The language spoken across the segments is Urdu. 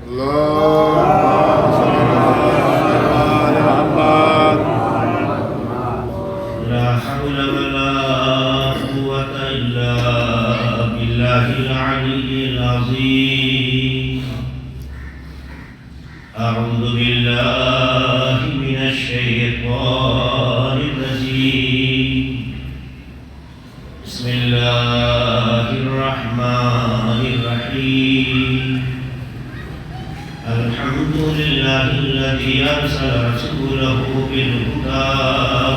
لا حول ولا قوة إلا بالله العلي العظيم. أعوذ بالله من الشيطان الرجيم. بسم الله الرحمن الرحيم. الحمد لله الذي أرسل رسوله بالهدى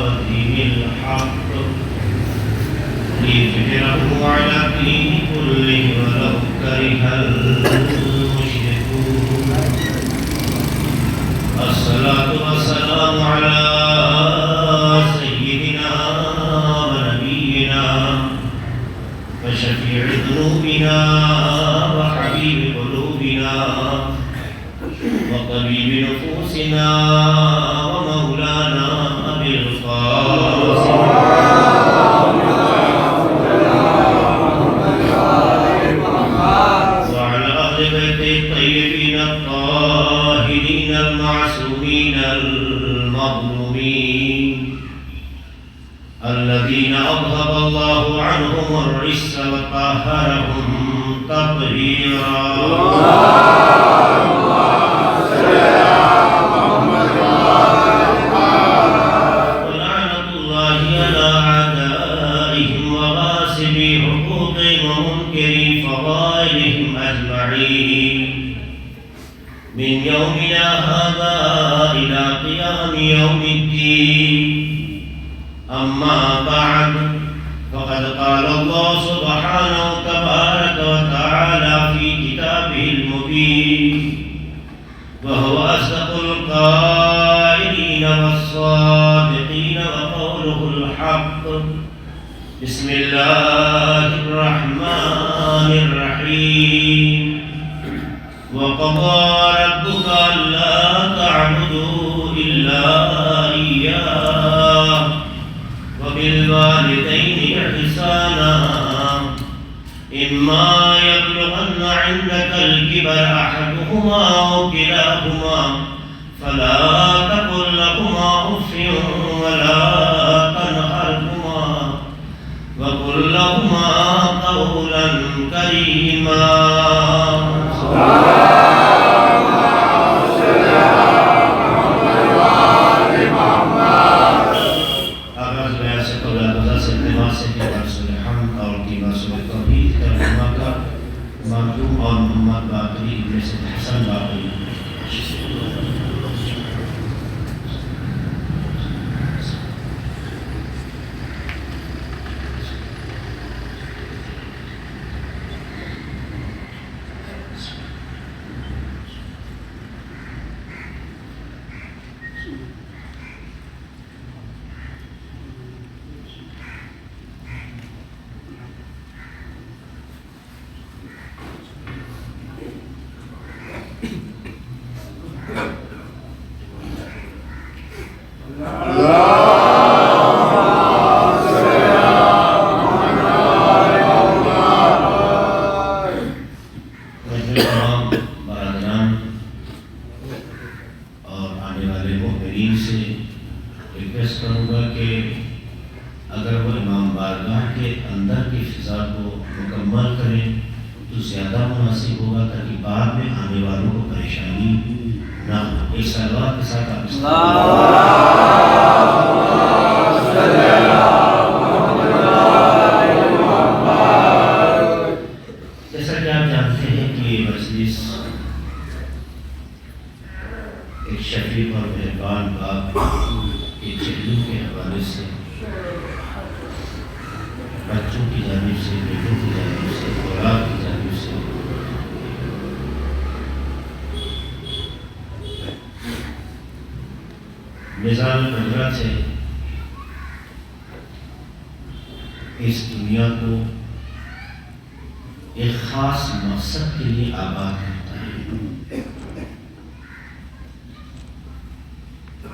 ودين الحق ليظهره على الدين كله ولو كره المشركون. الصلاة والسلام على سيدنا ونبينا وشفيع ذنوبنا وحبيب قلوبنا وطبيب نفوسنا ومولانا أبي القاسم وعلى أهل بيته الطيبين الطاهرين المعصومين المظلومين الذين أذهب الله عنهم الرجس وطهرهم تطهيرا. من يومنا هذا إلى قيام يوم الدين. أما بعد فقد قال الله سبحانه تبارك وتعالى في كتابه المبين وهو أصدق القائلين والصادقين وقوله الحق. بسم الله الرحمن الرحيم. وقضى ربك ألا تعبدوا إلا إياه وبالوالدين إحسانا إما يبلغن عندك الكبر أحدهما أو كلاهما فلا تقل لهما أف ولا تنهرهما وقل لهما قولا كريما. اور محمد باقری ابن سید حسن باقری نظام قدرت سے اس دنیا کو ایک خاص مقصد کے لیے آباد کرتا ہے.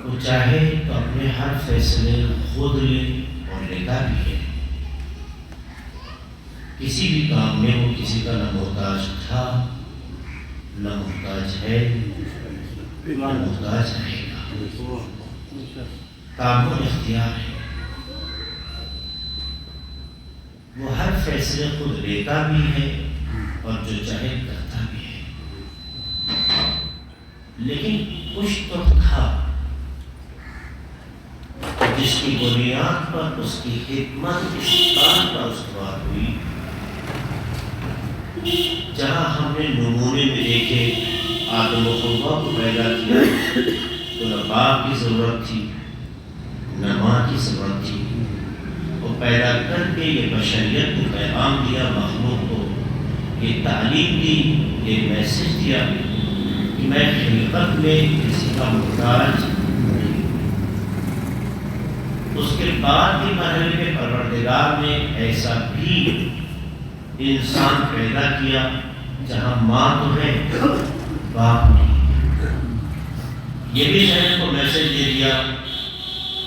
وہ چاہے تو اپنے ہر فیصلے خود لے اور لیتا بھی ہے. کسی بھی کام میں وہ کسی کا نہ محتاج تھا نہ محتاج ہے نہ محتاج رہے گا، تعامل اختیار ہے، وہ ہر فیصلے خود لیتا بھی ہے اور جو چاہے کرتا بھی ہے۔ لیکن کچھ تو تھا جس کی بنیاد پر اس کی حکمت اس بات کا استوار ہوئی، جہاں ہم نے نمونے میں دیکھے آدم و حوا کو پیدا کیا تو نہ باپ کی ضرورت تھی نہ ماں کی ضرورت تھی، وہ پیدا کر کے یہ بشریت کو پیغام دیا، مخلوق کو یہ تعلیم دی، یہ میسج دیا کہ میں خلقت میں کسی کا محتاج نہیں۔ اس کے بعد بھی مرحلے میں پروردگار نے ایسا بھی انسان پیدا کیا جہاں ماں تو ہے باپ نہیں۔ یہ بھی ذہن کو میسج دے دیا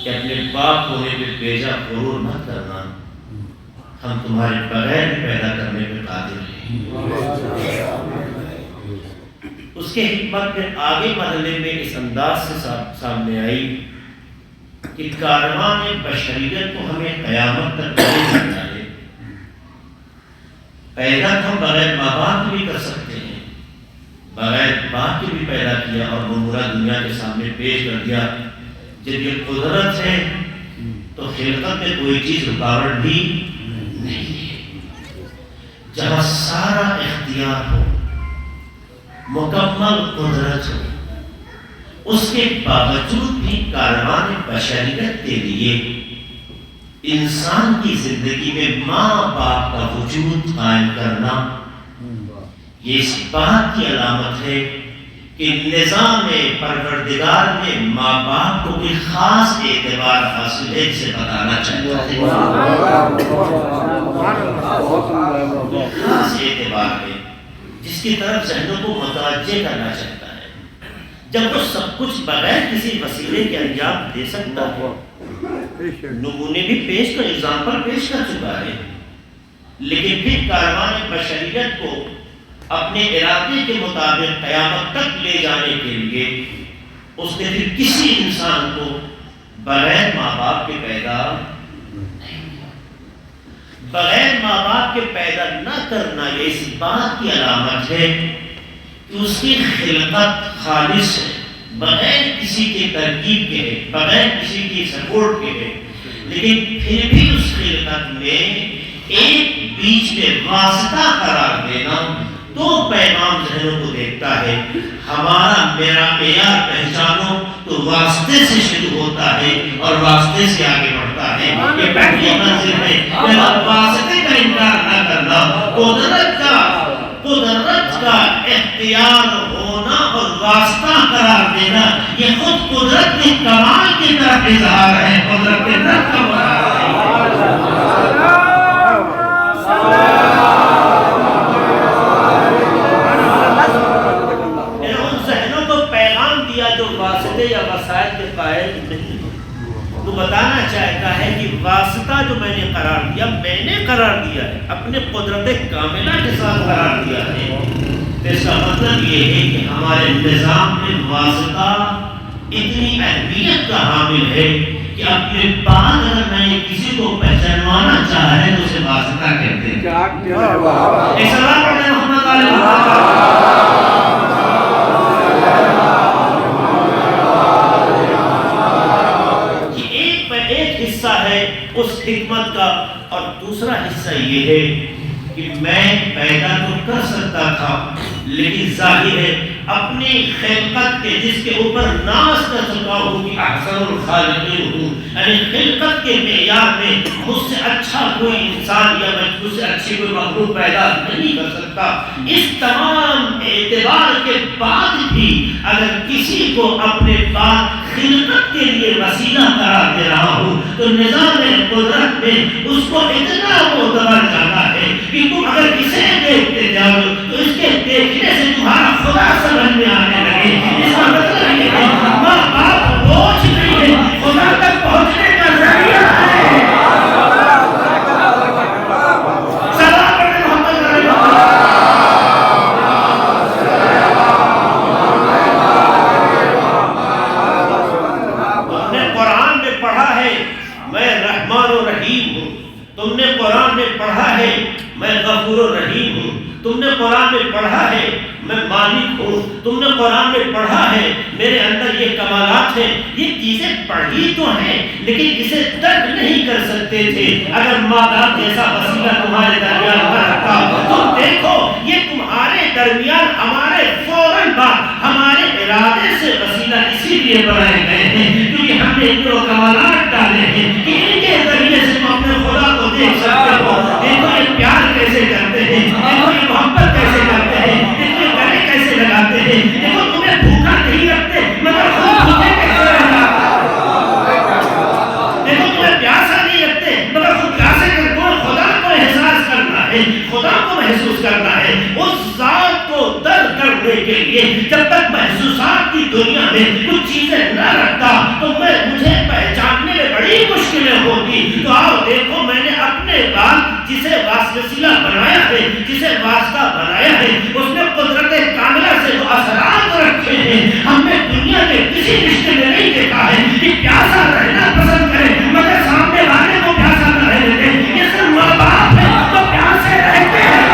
کہ اپنے باپ ہونے پہ بیجا غرور مت کرنا، ہم تمہارے بغیر بھی پیدا کرنے پہ قادر ہیں۔ اس کے حکمت میں آگے مرحلے میں اس انداز سے سامنے آئی کہ کارواں بشریت کو ہمیں قیامت تک لے جانا ہے۔ پیدا تو ہم بغیر ماں باپ بھی کر سکتے ہیں، بغیر باپ کے بھی پیدا کیا اور نمونہ دنیا کے سامنے پیش کر دیا۔ جب یہ قدرت ہے تو خلقت میں کوئی چیز رکاوٹ بھی نہیں ہے۔ جہاں سارا اختیار ہو، مکمل قدرت ہو، اس کے باوجود بھی کاروان بشریت کے لیے انسان کی زندگی میں ماں باپ کا وجود قائم کرنا یہ اس بات کی علامت ہے کہ نظام پروردگار میں ماں باپ کو کوئی خاص اعتبار حاصل ہے جسے بتانا چاہتا ہے۔ خاص اعتبار ہے جس کی طرف ذہنوں کو متوجہ کرنا چاہتا ہے۔ جب وہ سب کچھ بغیر کسی وسیلے کے انجام دے سکتا ہے، نمونے بھی پیش کر ایگزامپل پیش کر چکا ہے، لیکن پھر کاروان بشریت کو اپنے ارادے کے مطابق قیامت تک لے جانے کے لیے اس نے پھر کسی انسان کو بغیر ماں باپ کے پیدا نہیں کیا۔ بغیر ماں باپ کے پیدا نہ کرنا یہ اس بات کی علامت ہے کہ اس کی خلقت خالص ہے، بغیر کسی کے ترکیب کے ہے، بغیر کسی کی سپورٹ کے ہے، لیکن پھر بھی اس خلقت میں ایک بیچ میں واسطہ قرار دینا دو پیغام ذہنوں کو دیکھتا ہے۔ ہمارا میرا معیار پہچانو تو واسطے سے شروع ہوتا ہے اور واسطے سے آگے بڑھتا ہے۔ یہ پہلی منزل ہے، واسطے کا انکار نہ کرنا، قدرت کا اختیار ہونا اور واسطہ قرار دینا، یہ خود قدرت کے کمال کی طرف اظہار ہے، قدرت کے طرف کا مظاہرہ ہے۔ یا وسائل کے قائل نہیں، تو بتانا چاہتا ہے کہ واسطہ جو میں نے قرار دیا، میں نے قرار دیا ہے، اپنے قدرت کاملہ کے ساتھ قرار دیا ہے۔ اس کا مطلب یہ ہے کہ ہمارے نظام میں واسطہ اتنی اہمیت کا حامل ہے کہ اپنے بعد اگر میں نے کسی کو پہچانوانا چاہا ہے تو اسے واسطہ کہتے ہیں۔ ایک سلام پڑھتے ہیں محمد علیہ اس حکمت کا، اور دوسرا حصہ یہ ہے کہ میں پیدا تو کر سکتا تھا لیکن ظاہر ہے اپنی خلقت کے جس کے اوپر ناز کر چکا ہوں کہ احسن الخالقین ہوں، یعنی خلقت کے معیار میں مجھ سے اچھا کوئی انسان یا مجھ سے اچھی کوئی مخلوق پیدا نہیں کر سکتا۔ اس تمام اعتبار کے بعد بھی اگر کسی کو اپنے بعد خلقت کے لیے وسیلہ قرار دے رہا ہوں تو نظام قدرت میں اس کو اتنا معتبر جانا ہے کہ تم اگر اسے دیکھتے جاؤ تو اس کے دیکھنے سے تمہارا خدا سمجھ میں آنے لگے۔ اس کا مطلب ہے کہ ماں باپ بوجھ نہیں ہے، خدا تک پہنچنے کا ذریعہ ہے۔ سلام پڑھیں محمد علیہ تم نے قرآن میں پڑھا ہے میرے اندر یہ کمالات ہیں، یہ چیزیں پڑھی تو ہیں لیکن اسے درک نہیں کر سکتے تھے۔ اگر ماں باپ جیسا وسیلہ تمہارے درمیان نہ رکھا تو دیکھو یہ تمہارے درمیان ہمارے فوراً بعد ہمارے ارادے سے وسیلہ اسی لیے بنائے گئے ہیں کیونکہ ہم نے ان کو کمالات ڈالے ہیں کہ ان کے ذریعے سے تم اپنے خدا کو دیکھ سکتے ہو۔ دیکھو یہ پیار کیسے کرتے ہیں، دیکھو یہ محبت کیسے کرتے ہیں، دیکھو یہ گلے کیسے لگاتے ہیں، دیکھو تمہیں بھوکا نہیں رکھتے مگر خود بھوکے کیسے رہتا، دیکھو تمہیں پیاسا نہیں رکھتے مگر خود پیاسے کر دو۔ خدا کو احساس کرنا ہے، خدا کو محسوس کرنا ہے، اس ذات کو درک کرنے کے لیے جب تک محسوسات کی دنیا میں کچھ چیزیں نہ رکھتا تو مجھے پہچاننے میں بڑی مشکلیں ہوگی۔ تو آؤ دیکھو میں نے اپنے بعد جسے وسیلہ بنایا ہے، جسے واسطہ بنایا ہے، اس نے قدرت کاملہ سے وہ اثرات رکھے ہیں۔ ہم نے دنیا کے کسی رشتے میں نہیں دیکھا ہے کہ پیاسا رہنا پسند کرے مگر سامنے والے کو پیاسا نہ رہنے دے۔ یہ صرف ماں باپ ہے تو پیاسے رہتے ہیں۔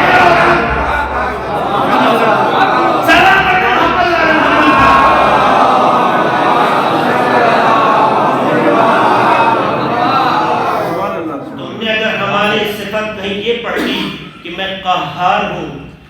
کہیں یہ پڑھ لی کہ میں قہار ہوں،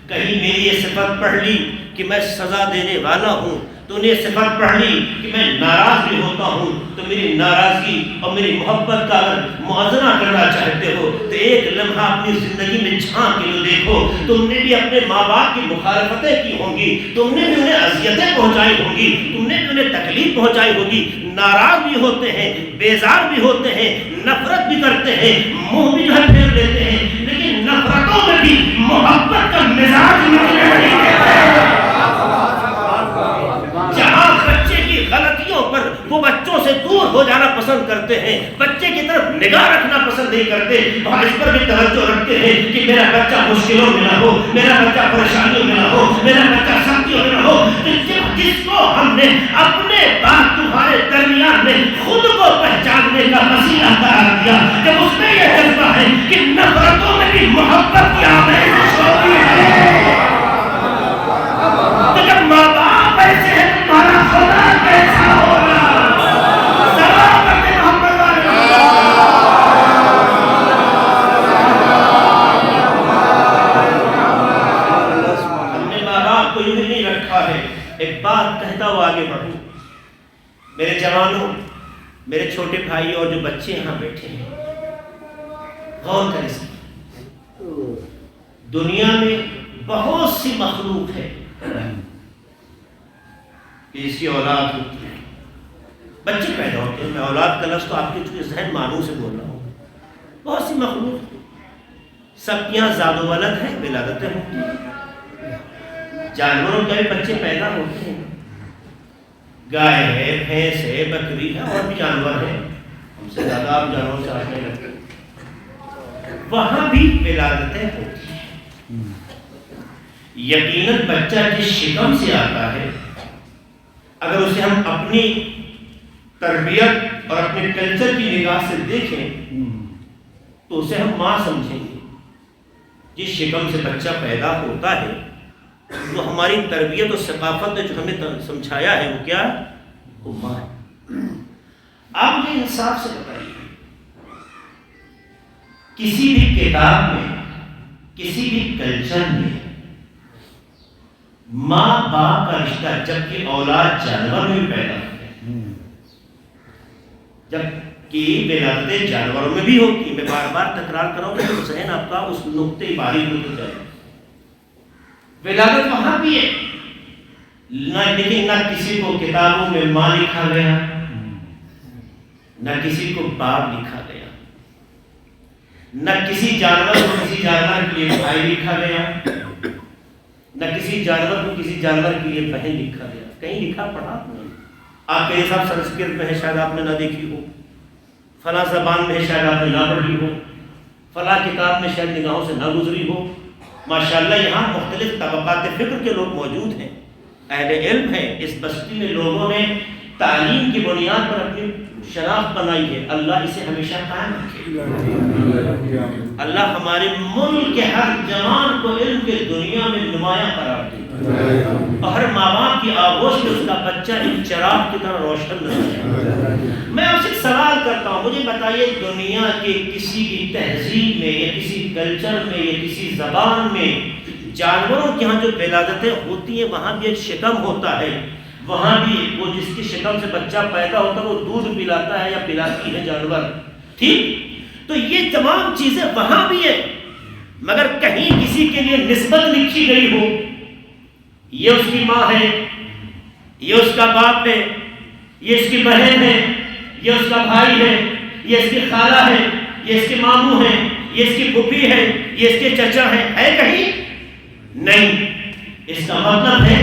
کہیں میری یہ صفت پڑھ لی کہ میں سزا دینے والا ہوں، تو نے یہ صفت پڑھ لی کہ میں ناراض بھی ہوتا ہوں، تو میری ناراضگی اور میری محبت کا اگر موازنہ کرنا چاہتے ہو تو ایک لمحہ اپنی زندگی میں جھانک کے دیکھو۔ تم نے بھی اپنے ماں باپ کی مخالفتیں کی ہوں گی، تم نے بھی انہیں اذیتیں پہنچائی ہوں گی، تم نے بھی انہیں تکلیف پہنچائی ہوگی، ناراض بھی ہوتے ہیں، بیزار بھی ہوتے ہیں، نفرت بھی کرتے ہیں، منہ بھی پھیر لیتے ہیں، لیکن نفرتوں میں بھی محبت کا مزاج نکلنے نہیں دیتے۔ جہاں بچے کی غلطیوں پر وہ بچوں سے دور ہو جانا پسند کرتے ہیں، بچے کی طرف نگاہ رکھنا پسند نہیں کرتے، وہاں اس پر بھی توجہ رکھتے ہیں کہ میرا بچہ مشکلوں میں نہ ہو، میرا بچہ پریشانیوں میں نہ ہو، میرا بچہ سختیوں میں نہ ہو۔ جس کو ہم نے اپنے بعد تمہارے درمیان میں خود کو پہچاننے کا وسیلہ قرار دیا، جب اس میں یہ جذبہ ہے کہ نفرتوں میں بھی محبت کی آمیزش ہوتی ہے، تو جب ماں باپ ایسے ہیں تمہارا خدا کیسا ہوگا؟ سلامت محمد ہم نے ماں باپ کو یوں ہی نہیں رکھا ہے۔ ایک بات کہتا ہوا آگے بڑھوں، میرے جوانوں، میرے چھوٹے بھائی اور جو بچے یہاں بیٹھے ہیں، غور کریں اس کی۔ دنیا میں بہت سی مخلوق ہے کہ اس کی اولاد ہوتی ہے، بچے پیدا ہوتے ہیں۔ میں اولاد کا لفظ تو آپ کے ذہن معنوں سے بول رہا ہوں۔ بہت سی مخلوق، سب یہاں زاد و ولد ہیں، ولادتیں ہوتی ہیں، جانوروں کے بھی بچے پیدا ہوتے ہیں، گائے ہے، بھینس ہے، بکری ہے، اور بھی جانور ہیں، ہم سے زیادہ آپ جانوروں سے آنے لگتے ہیں، وہاں بھی ولادتیں ہوتی ہیں۔ یقیناً بچہ جس شکم سے آتا ہے، اگر اسے ہم اپنی تربیت اور اپنے کلچر کی نگاہ سے دیکھیں تو اسے ہم ماں سمجھیں گے۔ جس شکم سے بچہ پیدا ہوتا ہے تو ہماری تربیت اور ثقافت نے جو ہمیں سمجھایا ہے وہ کیا؟ وہ ماں ہے۔ آپ مجھے انصاف سے بتائیے، کسی بھی کتاب میں، کسی بھی کلچر میں ماں باپ کا رشتہ، جبکہ اولاد جانور میں بھی پیدا ہوتے ہیں، جبکہ ولادتیں جانوروں میں بھی ہوتی ہیں۔ میں بار بار تکرار کر رہا ہوں کہ ذہن آپ کا اس نقطے باریک ہوتے جائے۔ ولادت وہاں بھی ہے، لیکن نہ کسی کو کتابوں میں ماں لکھا گیا، نہ کسی کو باپ لکھا گیا، نہ کسی جانور کو کسی جانور کے لیے بھائی لکھا گیا، نہ کسی جانور کو کسی جانور کے لیے بہن لکھا گیا۔ کہیں لکھا پڑھا نہیں۔ آپ کے حساب سنسکرت میں ہے، شاید آپ نے نہ دیکھی ہو، فلاں زبان میں ہے، شاید آپ نے نہ پڑھی ہو، فلاں کتاب میں شاید نگاہوں سے نہ گزری ہو۔ ماشاءاللہ یہاں مختلف طبقات فکر کے لوگ موجود ہیں، اہل علم ہیں، اس بستی میں لوگوں نے تعلیم کی بنیاد پر اپنی شناخت بنائی ہے۔ اللہ اسے ہمیشہ قائم رکھے۔ اللہ ہمارے ملک کے ہر جوان کو علم کے دنیا میں نمایاں قرار دے۔ اور ہر ماں باپ کی آغوش میں اس کا بچہ ایک چراغ کی طرح روشن نظر آئے. میں آپ سے سوال کرتا ہوں, مجھے بتائیے دنیا کے کسی بھی تہذیب میں یا کسی کلچر میں یا کسی زبان میں جانوروں کے ہاں جو ولادتیں ہوتی ہیں وہاں بھی ایک شکم ہوتا ہے, وہاں بھی وہ جس کی شکم سے بچہ پیدا ہوتا ہے وہ دودھ پلاتا ہے یا پلاتی ہے جانور, ٹھیک؟ تو یہ تمام چیزیں وہاں بھی ہیں, مگر کہیں کسی کے لیے نسبت لکھی گئی ہو, یہ اس کی ماں ہے, یہ اس کا باپ ہے, یہ اس کی بہن ہے, یہ اس کا بھائی ہے, یہ اس کی خالہ ہے, یہ اس کے ماموں ہے, یہ اس کی پھوپھی ہے, یہ اس کے چچا ہے کہیں نہیں. اس کا مطلب ہے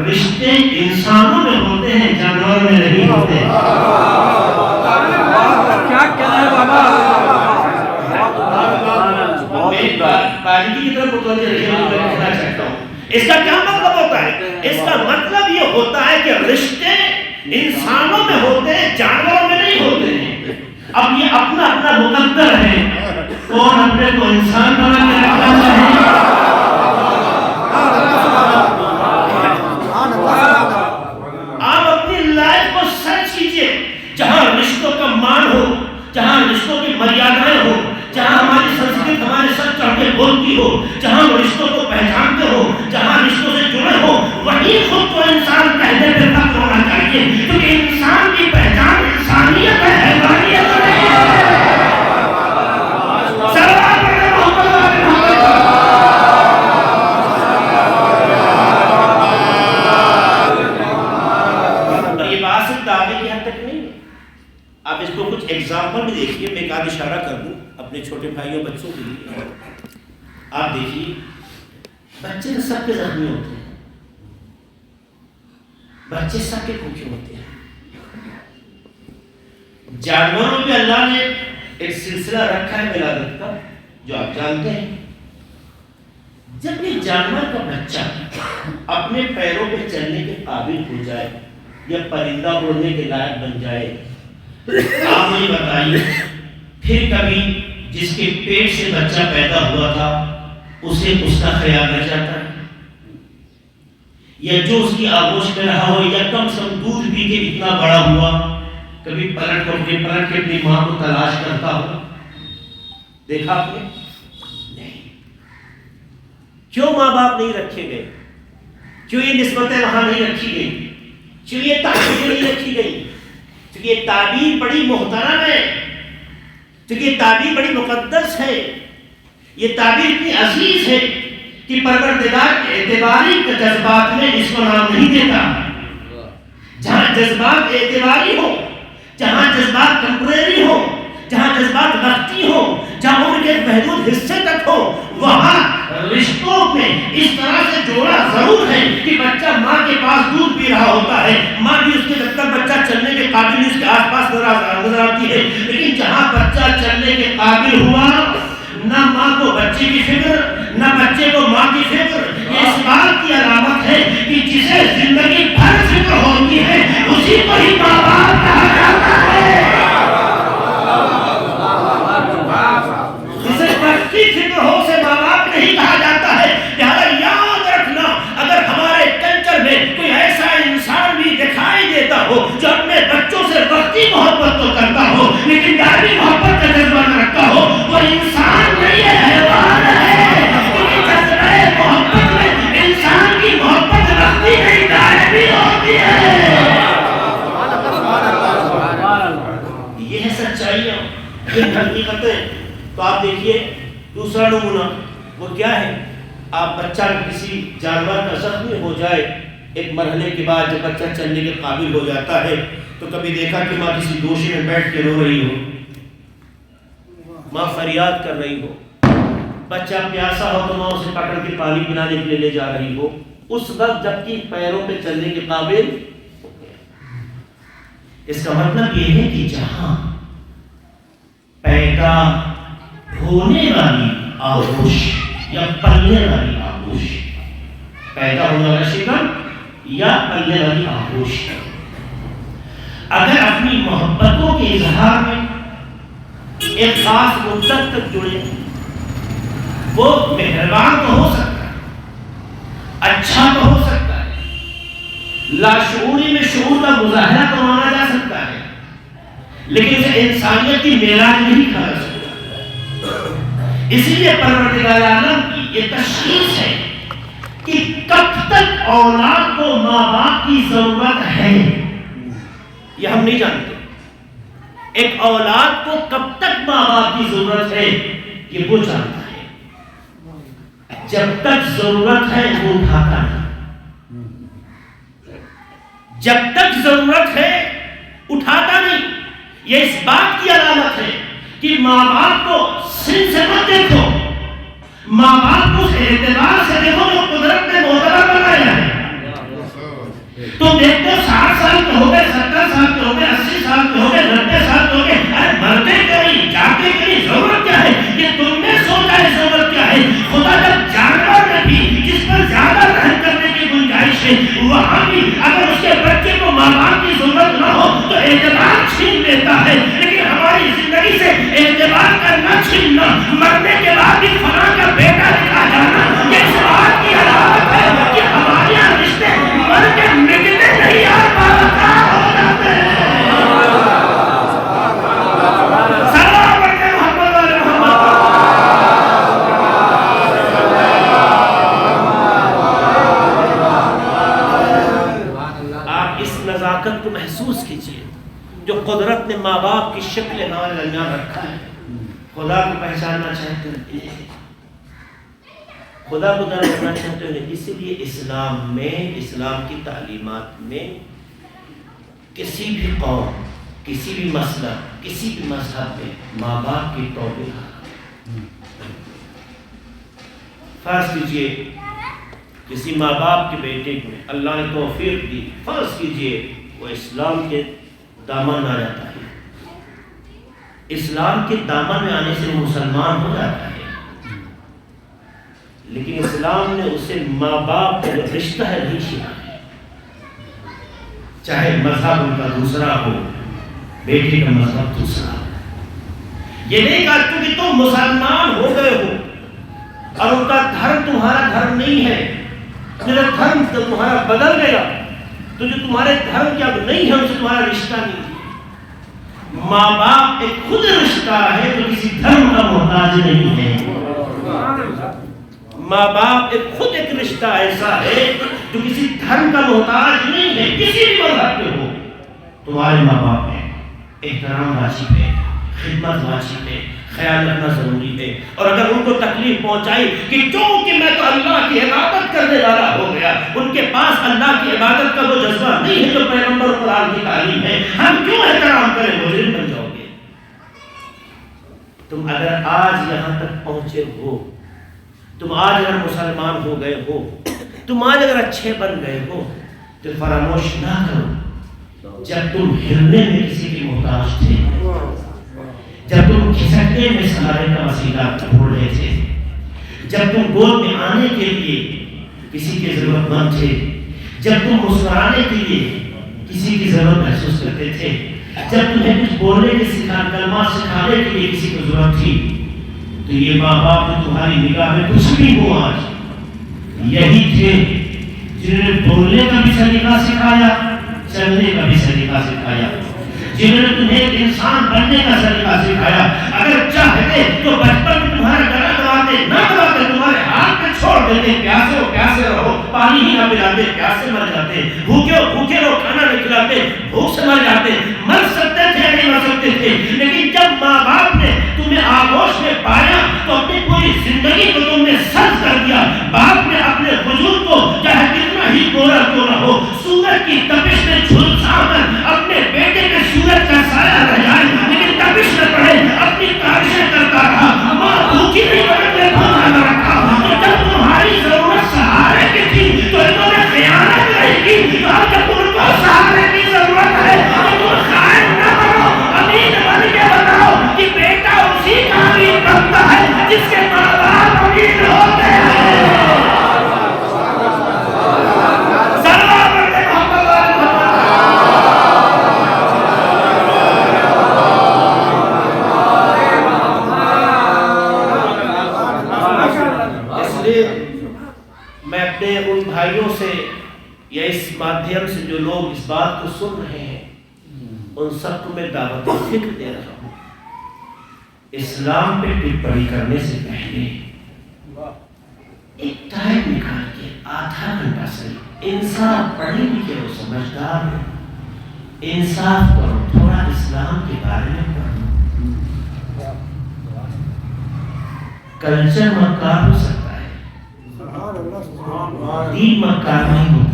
رشتے انسانوں میں ہوتے ہیں, جانوروں میں نہیں ہوتے. کیا کہنا ہے بابا؟ باریکی کی طرف متوجہ رہیے, میں کہنا چاہتا ہوں اس کا کیا مطلب ہوتا ہے. اس کا مطلب یہ ہوتا ہے کہ رشتے انسانوں میں ہوتے ہیں, جانوروں میں نہیں ہوتے ہیں. اب یہ اپنا اپنا مقدر ہے, کون اپنے کو انسان بنا کے رکھنا چاہے. آپ اپنی لائف کو سرچ کیجئے, جہاں رشتوں کا مان ہو, جہاں رشتوں کی مریادائیں ہو, جہاں ہماری سنسکرت ہمارے سر چڑھ کے بولتی ہو, جہاں ہم رشتوں کو پہچانتے ہو, جہاں رشتوں سے جڑے ہو, وہی خود کو انسان کہنے پہ فخر ہونا چاہیے, کیونکہ انسان کی پہچان انسانیت ہے, حیوانیت نہیں ہے. آپ اس کو کچھ ایگزامپل بھی دیکھیے, میں ایک آدھ اشارہ کر دوں اپنے چھوٹے بھائیوں بچوں کے لیے. آپ دیکھیے بچے تو سب کے زخمی ہوتے ہیں, بچے سب کے بھوکے ہوتے ہیں. جانوروں میں اللہ نے ایک سلسلہ رکھا ہے ولادت کا, جو آپ جانتے ہیں. جب یہ جانور کا بچہ اپنے پیروں پہ چلنے کے قابل ہو جائے یا پرندہ اڑنے کے لائق بن جائے, آپ مجھے بتائیے پھر کبھی جس کے پیٹ سے بچہ پیدا ہوا تھا اسے اس کا خیال رہ جاتا ہے, یا جو اس کی آغوش میں رہا ہو یا کم سے کم دودھ پی کے اتنا بڑا ہوا, کبھی پلٹ کے اپنی ماں کو تلاش کرتا ہو, دیکھا آپ نے؟ نہیں. کیوں ماں باپ نہیں رکھے گئے؟ کیوں یہ نسبتیں وہاں نہیں رکھی گئی؟ کیوں یہ تعبیر نہیں رکھی گئی؟ کیونکہ یہ تعبیر بڑی محترم ہے, کیونکہ یہ تعبیر بڑی مقدس ہے, یہ تعبیر اتنی عزیز ہے کہ پروردگار اعتباری جذبات میں اس کو نام نہیں دیتا. جہاں جذبات اعتباری ہو, جہاں جذبات ٹیمپریری ہو, جہاں جذبات وقتی ہو, جہاں عمر کے محدود حصے تک ہو, وہاں رشتوں میں اس طرح سے جوڑا ضرور ہے کہ بچہ ماں کے پاس دودھ پی رہا ہوتا ہے, ماں بھی اس کے جب تک بچہ چلنے کے قابل اس کے آس پاس نظر آتی ہے. لیکن جہاں بچہ چلنے کے قابل ہوا, نہ ماں کو بچے کی فکر, نہ بچے کو ماں کی فکر. یہ اس بات کی علامت ہے کہ جسے زندگی بھر فکر ہوتی ہے اسی کو ہی ماں باپ کہا جاتا ہے. جسے بچی فکر ہو سے ماں باپ نہیں کہا جاتا ہے. لہذا یاد رکھنا, اگر ہمارے کلچر میں کوئی ایسا انسان بھی دکھائی دیتا ہو جو اپنے بچوں سے وقتی محبت تو کرتا ہو لیکن دائمی محبت کا جذبہ نہ رکھتا ہو, وہ انسان نہیں ہے, حیوان ہے. کیونکہ جذبہ محبت میں انسان کی محبت وقتی نہیں دائمی ہوتی ہے. یہ ہے سچائیاں, یہ حقیقتیں. تو آپ دیکھیے دوسرا نمونہ وہ کیا ہے. آپ بچہ کسی جانور کا زخمی ہو جائے, ایک مرحلے کے بعد جب بچہ چلنے کے قابل ہو جاتا ہے تو کبھی دیکھا کہ ماں کسی دوشی میں بیٹھ کے رو رہی ہو, ماں فریاد کر رہی ہو, بچہ پیاسا ہو تو ماں اسے پکڑ کے پانی پلانے کے لیے لے جا رہی ہو, اس وقت جبکہ پیروں پہ چلنے کے قابل. اس کا مطلب یہ ہے کہ جہاں پیدا ہونے والی آغوش یا پلنے والی آغوش, پیدا ہونے والا شکم یا پلنے والی آغوش, اگر اپنی محبتوں کے اظہار میں ایک خاص مدت تک جڑے, وہ مہربان تو ہو سکتا ہے. اچھا تو ہو سکتا ہے، لاشعوری میں شعور کا مظاہرہ تو مانا جا سکتا ہے، لیکن اسے انسانیت کی معراج نہیں کہا جا سکتا۔ اسی لیے پروردگار عالم کی یہ تشخیص ہے کہ کب تک اولاد کو ماں باپ کی ضرورت ہے یہ ہم نہیں جانتے۔ ایک اولاد کو کب تک ماں باپ کی ضرورت ہے یہ وہ جانتا ہے۔ جب تک ضرورت ہے وہ اٹھاتا نہیں، جب تک ضرورت ہے اٹھاتا نہیں۔ یہ اس بات کی علامت ہے کہ ماں باپ کو سن سے مت دیکھو، ماں باپ کو اس اعتبار سے دیکھو جو قدرت نے معتبر بنایا ہے۔ تم دیکھتے ہو 60 سال کے ہو گئے، 70 سال کے ہو گئے، 80 سال کے ہو گئے، 90 سال کے ہو گئے، ارے مرتے کہیں جاتے کہیں، ضرورت کیا ہے؟ یہ تم نے سوچا ہے ضرورت کیا ہے؟ خدا جب جانور میں بھی جس پر زیادہ رحم کرنے کی گنجائش ہے وہاں بھی اگر اس کے بچے کو ماں باپ کی ضرورت نہ ہو تو اعتبار چھین لیتا ہے، لیکن ہماری زندگی سے اعتبار کا نہ چھیننا، مرنے کے بعد بھی فلاں کا بیٹا لکھا جانا، یہ اس بات کی علامت ہے کہ ہمارے یہاں رشتے مر کے مٹنے نہیں یار پاتا ہو جاتے ہیں۔ سلام علیکم محمد علیہ محمد۔ آپ اس نزاکت کو محسوس کیجئے جو قدرت نے ماں باپ کی شکل ہمارے درمیان رکھا ہے۔ خدا کو پہچاننا چاہتے ہیں، خدا کو درک کرنا چاہتے ہیں، اسی لیے اسلام میں، اسلام کی تعلیمات میں کسی بھی قوم، کسی بھی مسلک، کسی بھی مذہب میں ماں باپ کی توبہ۔ فرض کیجئے کسی ماں باپ کے بیٹے کو اللہ نے توفیق دی، فرض کیجئے وہ اسلام کے دامن میں آ جاتا ہے، اسلام کے دامن میں آنے سے مسلمان ہو جاتا ہے، لیکن اسلام نے اسے ماں باپ کا جو رشتہ ہے نہیں سکھایا، چاہے مذہب ان کا دوسرا ہو، بیٹے کا مذہب دوسرا ہو۔ یہ نہیں کہا کیونکہ تم مسلمان ہو گئے ہو اور ان کا دھرم تمہارا دھرم نہیں ہے، میرا دھرم تمہارا بدل گیا تو جو تمہارے دھرم کیا نہیں ہے ان سے تمہارا رشتہ نہیں ہے۔ ماں باپ ایک خود رشتہ ہے جو کسی دھرم کا محتاج نہیں ہے۔ ماں باپ خود ایک رشتہ ایسا ہے جو کسی دھرم کا محتاج نہیں ہے، کسی بھی مذہب کے ہو۔ تمہارے ماں باپ ہے، احترام واجب ہے، خدمت واجب ہے، خیال رکھنا ضروری ہے، اور اگر ان کو تکلیف پہنچائی کہ کیونکہ میں تو اللہ کی عبادت کرنے والا ہو گیا، ان کے پاس اللہ کی عبادت کا وہ جذبہ نہیں ہے جو پیغمبر قرآن کی تعلیم ہے، ہم کیوں احترام کریں؟ مجرم بن جاؤ گے تم۔ اگر آج یہاں تک پہنچے ہو، تم آج اگر مسلمان ہو گئے ہو، تم آج اگر اچھے بن گئے ہو، تو فراموش نہ کرو جب تم ہرنے میں کسی کی محتاج تھے، جب تم کھسکنے میں سہارے کا وسیلہ ڈھونڈ رہے تھے، جب تم گود میں آنے کے لیے کسی کی ضرورت مند تھے، جب تم مسکرانے کے لیے کسی کی ضرورت محسوس کرتے تھے، جب تمہیں کچھ بولنے کے کلمہ سکھانے کے لیے کسی کو ضرورت تھی، تو یہ ماں باپ جو تمہاری نگاہ میں کچھ بھی ہو آج یہی تھے جنہوں نے بولنے کا بھی سلیقہ سکھایا، چلنے کا بھی سلیقہ سکھایا، جنہوں نے تمہیں ایک انسان بننے کا سلیقہ سکھایا۔ اگر چاہتے تو بچپن میں تمہارا گلا دباتے نہ دباتے، تمہارے ہاتھ میں چھوڑ دیتے، پیاسے ہو پیاسے رہو، پانی ہی نہ پلاتے، پیاسے مر جاتے، بھوکے ہو بھوکے رہو، کھانا نہیں کھلاتے، بھوک سے مر جاتے، مر سکتے تھے نہیں مر سکتے تھے، لیکن جب ماں باپ نے تمہیں آغوش میں پایا تو اپنی پوری زندگی کو تم نے سرد کر دیا۔ باپ نے اپنے وجود کو چاہے کتنا ہی گورا کیوں نہ ہو، سورج کی تپش میں جھلسا کر اپنے بیٹے کے سورج کا سایہ رہ جائے، لیکن تپش میں پڑے اپنی کارشیں کرتا رہا، ماں بھوکی نہیں پڑے بھوکا رکھا۔ تو جب تمہاری ضرورت سہارے کی تھی تو انہوں نے خیانت نہیں کی، اور جب تم کو سہارے کی ضرورت ہے تو تم خائن نہ کرو، امین بن کے بتاؤ کہ بیٹا اسی کا امین بنتا ہے جس کے ماں باپ امین ہوتے ہیں۔ سلام علیکم محمد مادھیم سے جو لوگ اس بات کو سن رہے ہیں ان سب کو میں دعوت فکر دے رہا ہوں، اسلام پہ ٹپڑی کرنے سے پہلے ایک ٹائم نکال کے آدھا گھنٹہ سے انصاف، پڑھے لکھے ہو، سمجھدار ہو، انصاف کرو، تھوڑا اسلام کے بارے میں پڑھو۔ کلچر مکار ہو سکتا ہے، دین مکار نہیں ہوتا۔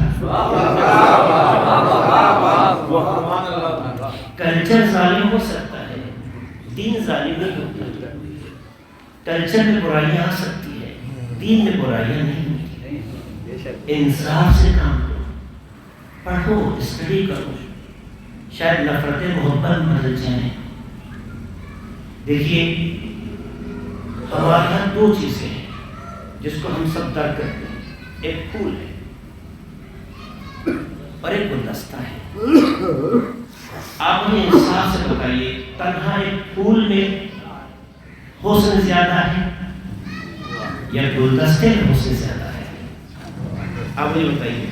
کلچر ظالم ہو سکتا ہے، دین ظالم نہیں ہوتا۔ کلچر میں برائیاں آ سکتی ہے، دین میں برائیاں نہیں ہوتی۔ انصاف سے کام کرو، پڑھو، اسٹڈی کرو، شاید نفرت محبت بدل جائیں۔ دیکھیے ہمارے یہاں دو چیزیں ہیں جس کو ہم سب درک کرتے ہیں، ایک پھول ہے اور ایک گلدستہ ہے۔ آپ نے انصاف سے بتائیے، تنہا ایک پھول میں حسن زیادہ ہے یا گلدستے میں حسن زیادہ ہے؟ آپ مجھے بتائیے،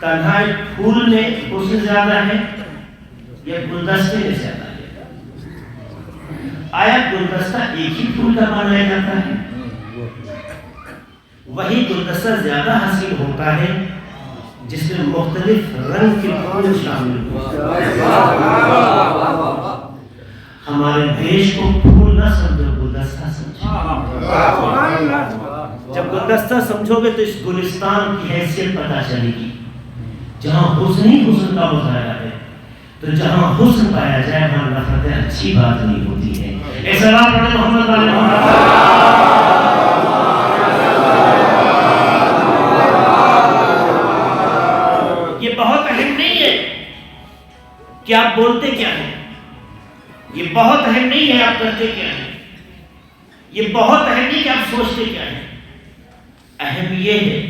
تنہا ایک پھول میں حسن زیادہ ہے یا گلدستے میں زیادہ ہے؟ آیا گلدستہ ایک ہی پھول کا بنایا جاتا ہے؟ وہی گلدستہ زیادہ حسین ہوتا ہے جس میں مختلف رنگ کے پھول شامل ہوں۔ ہمارے دیش کو پھول نہ سمجھو، گلدستہ سمجھو۔ جب گلدستہ سمجھو گے تو اس گلستان کی حیثیت پتہ چلے گی۔ جہاں حسن ہی حسن کا مظاہرہ ہے، تو جہاں حسن پایا جائے وہاں نفرتیں اچھی بات نہیں ہوتی ہے۔ اے سلام پڑھیں محمد علیہ یہ بہت اہم نہیں ہے کہ آپ بولتے کیا ہیں، یہ بہت اہم نہیں ہے آپ کرتے کیا ہیں، یہ بہت اہم نہیں کہ آپ سوچتے کیا ہیں۔ اہم یہ ہے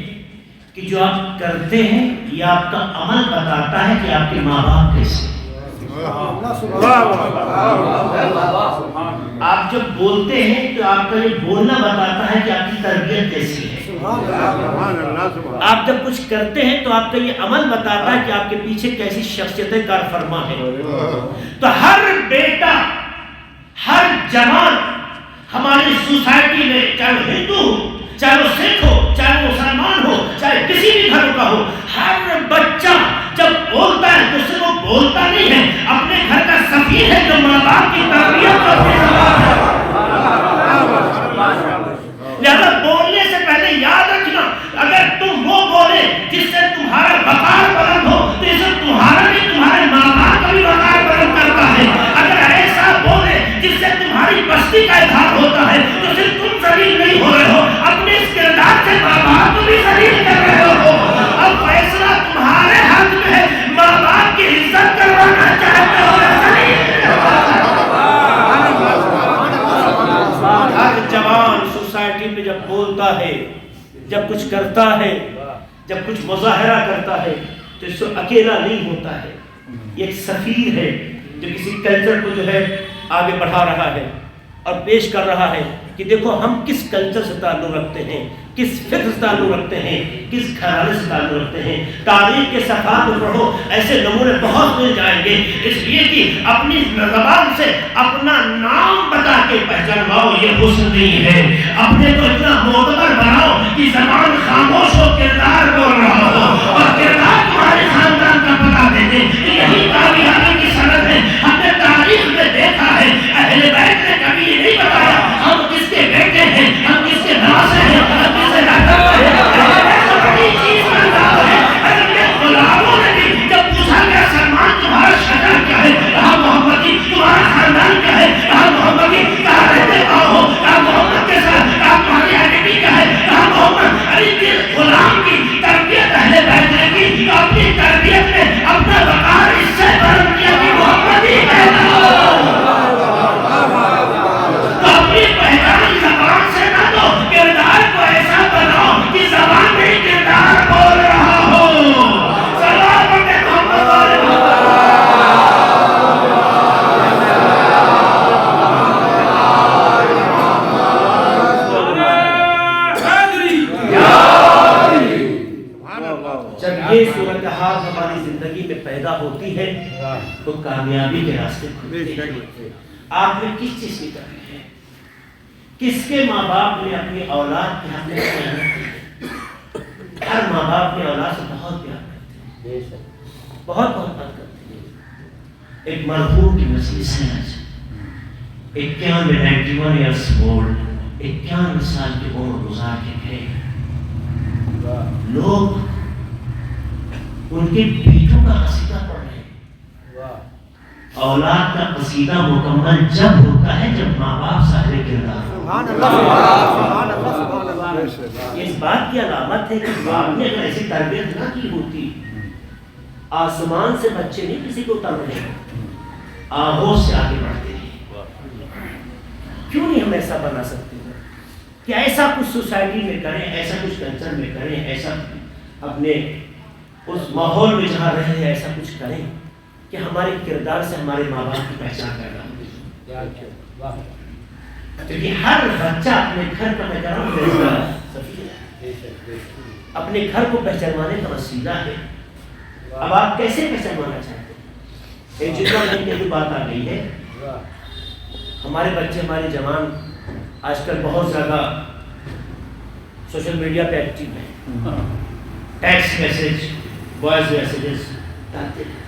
کہ جو آپ کرتے ہیں یہ آپ کا عمل بتاتا ہے کہ آپ کے ماں باپ کیسے ہیں۔ آپ جب بولتے ہیں تو آپ کا یہ بولنا بتاتا ہے کہ آپ کی تربیت کیسی ہے۔ آپ جب کچھ کرتے ہیں تو آپ کا یہ عمل بتاتا ہے کہ آپ کے پیچھے کیسی شخصیت کار فرما ہے۔ تو ہر بیٹا، ہر جوان ہماری سوسائٹی میں، چاہے وہ ہندو ہو، چاہے وہ سکھ ہو، چاہے وہ مسلمان ہو، چاہے کسی بھی گھر کا ہو، ہر بچہ جب بولتا ہے تو صرف وہ بولتا نہیں ہے، اپنے گھر کا سفیر ہے جو ماں باپ کی تربیت کرتے ہیں۔ لہذا بولنے سے پہلے یاد رکھنا، اگر تم وہ بولے جس سے تمہارا وقار بلند ہو تو اسے تمہارا بھی تمہارے ماں باپ کا بھی وقار بلند کرتا ہے۔ اگر ایسا بولے جس سے تمہاری بستی کا اظہار ہوتا ہے تو صرف تم ذلیل نہیں ہو رہے ہو، اپنے اس کردار سے ماں باپ کو بھی ذلیل کر رہے ہو۔ اب فیصلہ تمہارے ہاتھ میں ہے، ماں باپ کی عزت کروانا چاہتے ہو یا ذلیل؟ ہر جوان سوسائٹی میں جب بولتا ہے، جب کچھ کرتا ہے، جب کچھ مظاہرہ کرتا ہے تو اس کو اکیلا نہیں ہوتا ہے، یہ ایک سفیر ہے جو کسی کلچر کو جو ہے آگے بڑھا رہا ہے اور پیش کر رہا ہے کہ دیکھو ہم کس کلچر سے تعلق رکھتے ہیں، کس فکر سے تعلق رکھتے ہیں، کس گھرانے سے تعلق رکھتے ہیں۔ تاریخ کے صفحات میں پڑھو، ایسے نمونے بہت مل جائیں گے، اس لیے کہ اپنی زبان سے اپنا نام بتا کے پہچانواؤ، یہ حسن نہیں ہے۔ اپنے کو اتنا معتبر بناؤ کہ زبان خاموش ہو، کردار بول رہا ہو، اور کردار تمہارے خاندان کا پتا دے دے۔ یہی کامیابی کی سند ہے۔ ہم نے تاریخ میں دیکھا ہے، اہل بیت نے کبھی یہ نہیں بتایا ہم کس کے بیٹے ہیں، ہم کس کے نواسے ہیں، ہم کس سے بڑی چیز بتاؤ ہے۔ اگر غلاموں نے بھی جب پوچھا گیا سلمان تمہارا شجاع کیا ہے، کہا محمدی، تمہارا خاندان کیا ہے، کہا محمدی، کہا رہتے ہو، کہا محمد کے ساتھ، کہا تمہاری آئیڈینٹی کیا ہے، کہا محمد۔ علی کے غلام کی تربیت اہل یہ صورتحال ہماری زندگی میں پیدا ہوتی ہے تو کامیابی کے راستے کھلتے ہیں۔ آپ نے کس چیز کی کرنی ہے؟ کس کے ماں باپ نے اپنی اولاد کے حق میں محنت کی ہے؟ ہر ماں باپ نے اولاد سے بہت پیار کرتے ہیں، بہت محبت کرتے ہیں۔ ایک مرحوم کی مجلس ہے آج، 91 ایئرس اولڈ، 51 سال کی عمر گزار کے گئے لوگ ان کے بیٹوں کا قصیدہ پڑھ رہے ہیں۔ اولاد کا قصیدہ مکمل جب ہوتا ہے جب ماں باپ صاحب کردار ہو۔ اس بات کی علامت ہے کہ باپ نے اگر ایسی تربیت نہ کی ہوتی، آسمان سے بچے نہیں کسی کو اتر رہے، آغوش سے آگے بڑھتے ہیں۔ کیوں نہیں ہم ایسا بنا سکتے ہیں کہ ایسا کچھ سوسائٹی میں کریں، ایسا کچھ کلچر میں کریں، ایسا اپنے اس ماحول میں جہاں رہے ہیں ایسا کچھ کریں کہ ہمارے کردار سے ہمارے ماں باپ کی پہچان پیدا ہو۔ کیونکہ ہر بچہ اپنے گھر کا اپنے گھر کو پہچانوانے کا وسیلہ ہے۔ اب آپ کیسے پہچانوانا چاہتے ہیں؟ ایک جتنا کی بات آ گئی ہے، ہمارے بچے ہمارے جوان آج کل بہت زیادہ سوشل میڈیا پہ ایکٹیو ہیں، ٹیکسٹ میسج، وائس میسیجز ڈالتے ہیں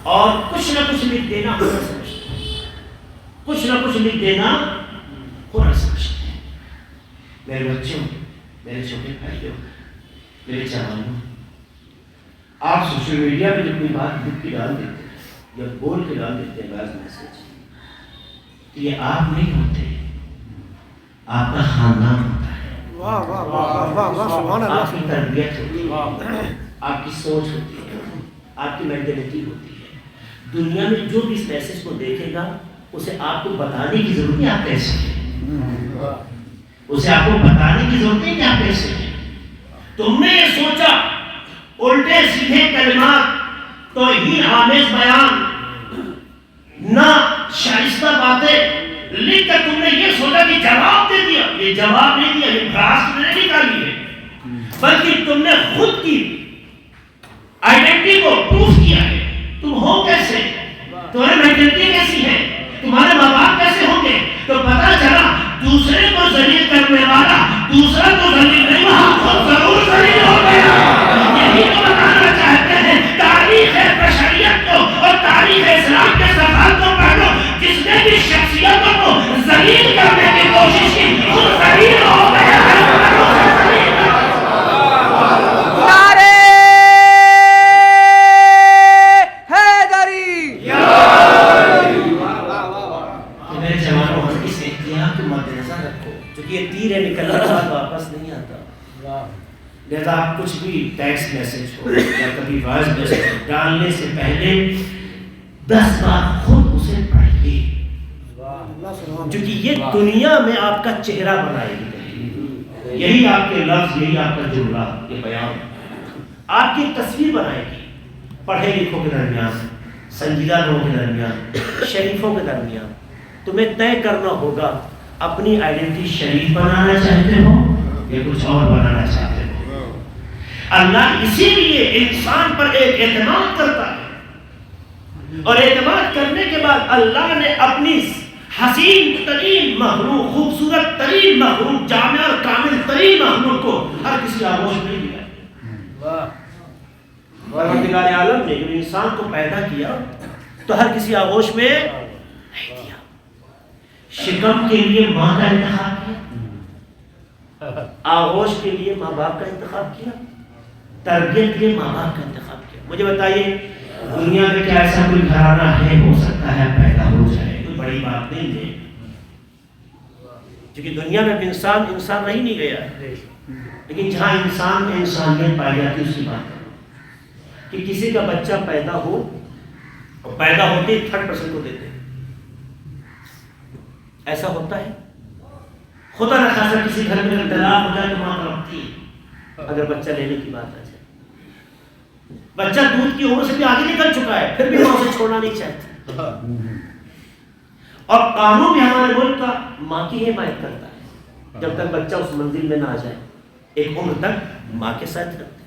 اور کچھ نہ کچھ لکھ دینا ہونا سمجھتے ہیں، کچھ نہ کچھ لکھ دینا ہونا سمجھتے ہیں۔ میرے بچوں، میرے چھوٹے بھائیوں، میرے جوانوں، آپ سوشل میڈیا پہ جب کوئی بات لکھ کے ڈال دیتے ہیں یا بول کے ڈال دیتے ہیں وائس میسج، تو یہ آپ نہیں ہوتے، آپ کا خاندان ہوتا ہے، آپ کی تربیت ہوتی ہے، آپ کی سوچ ہوتی ہے، آپ کی مینٹلٹی ہوتی ہے۔ دنیا میں جو بھی اس میسج کو دیکھے گا اسے آپ کو بتانے کی ضرورت نہیں آپ کیسے ہیں، اسے آپ کو بتانے کی ضرورت نہیں کہ آپ کیسے ہیں۔ تم نے یہ سوچا الٹے سیدھے کلمات، توہین آمیز بیان، نہ شائستہ باتیں لکھ کر تم نے یہ سوچا کہ جواب دے دیا۔ یہ جواب نہیں دیا، یہ بھراس تم نے نکالی ہے، بلکہ تم نے خود کی آئیڈینٹی کو پروف کیا ہے۔ تم ہو کیسے، تمہاری مینٹلٹی کیسی ہے، تمہارے ماں باپ کیسے ہوں گے، تو پتا چلا دوسرے کو ذلیل کرنے والا دوسرا کو ذلیل نہیں وہاں خود ضرور ذلیل ہو گیا۔ یہی تو بتانا چاہتے ہیں۔ تاریخ بشریت کو اور تاریخ اسلام کے سفر کو پڑھو، جس نے بھی شخصیتوں کو ذلیل کرنے کی کوشش کی خود ذلیل ہو گیا۔ یہ تیر ہے، نکلنے کے بعد واپس نہیں آتا، لہذا آپ کچھ بھی ٹیکسٹ میسج ہو یا کبھی وائس میسج ڈالنے سے پہلے 10 بار خود اسے پڑھیے، کیونکہ یہ دنیا میں آپ کا چہرہ بنائے گی، یہی آپ کے لفظ، یہی آپ کا جملہ، یہ بیان آپ کی تصویر بنائے گی پڑھے لکھوں کے درمیان، سنجیدہ لوگوں کے درمیان، شریفوں کے درمیان۔ تمہیں طے کرنا ہوگا اپنی آئیڈینٹی شریف بنانا چاہتے ہو یا کچھ اور بنانا چاہتے ہو۔ اللہ اسی لیے انسان پر ایک اعتماد کرتا ہے، اور اعتماد کرنے کے بعد اللہ نے اپنی حسین ترین مخلوق، خوبصورت ترین مخلوق، جامع اور کامل ترین مخلوق کو ہر کسی آغوش میں دیا۔ پروردگار عالم نے جب انسان کو پیدا کیا تو ہر کسی آغوش میں نہیں دیا۔ شکم کے لیے ماں کا انتخاب کیا، آغوش کے لیے ماں باپ کا انتخاب کیا، تربیت کے لیے ماں باپ کا انتخاب کیا۔ مجھے بتائیے دنیا میں کیا ایسا کوئی گھرانہ ہے، ہو سکتا ہے پیدا ہو جائے، کوئی بڑی بات نہیں ہے، کیونکہ دنیا میں انسان رہ ہی نہیں گیا، لیکن جہاں انسان میں انسانیت پائی جاتی ہے اس کی بات کرو کہ کسی کا بچہ پیدا ہو اور پیدا ہوتے 3rd کو دیتے ہیں، ایسا ہوتا ہے؟ خدا نہ خاصا کسی گھر میں طلاق ہو جائے تو ماں تڑپتی ہے اگر بچہ لینے کی بات آ جائے۔ بچہ دودھ کی عمر سے بھی آگے نکل چکا ہے، پھر بھی ماں اسے چھوڑنا نہیں چاہتی، اور قانون بھی ہمارے ملک کا ماں کی حمایت کرتا ہے جب تک بچہ اس منزل میں نہ آ جائے، ایک عمر تک ماں کے ساتھ رکھتے ہیں۔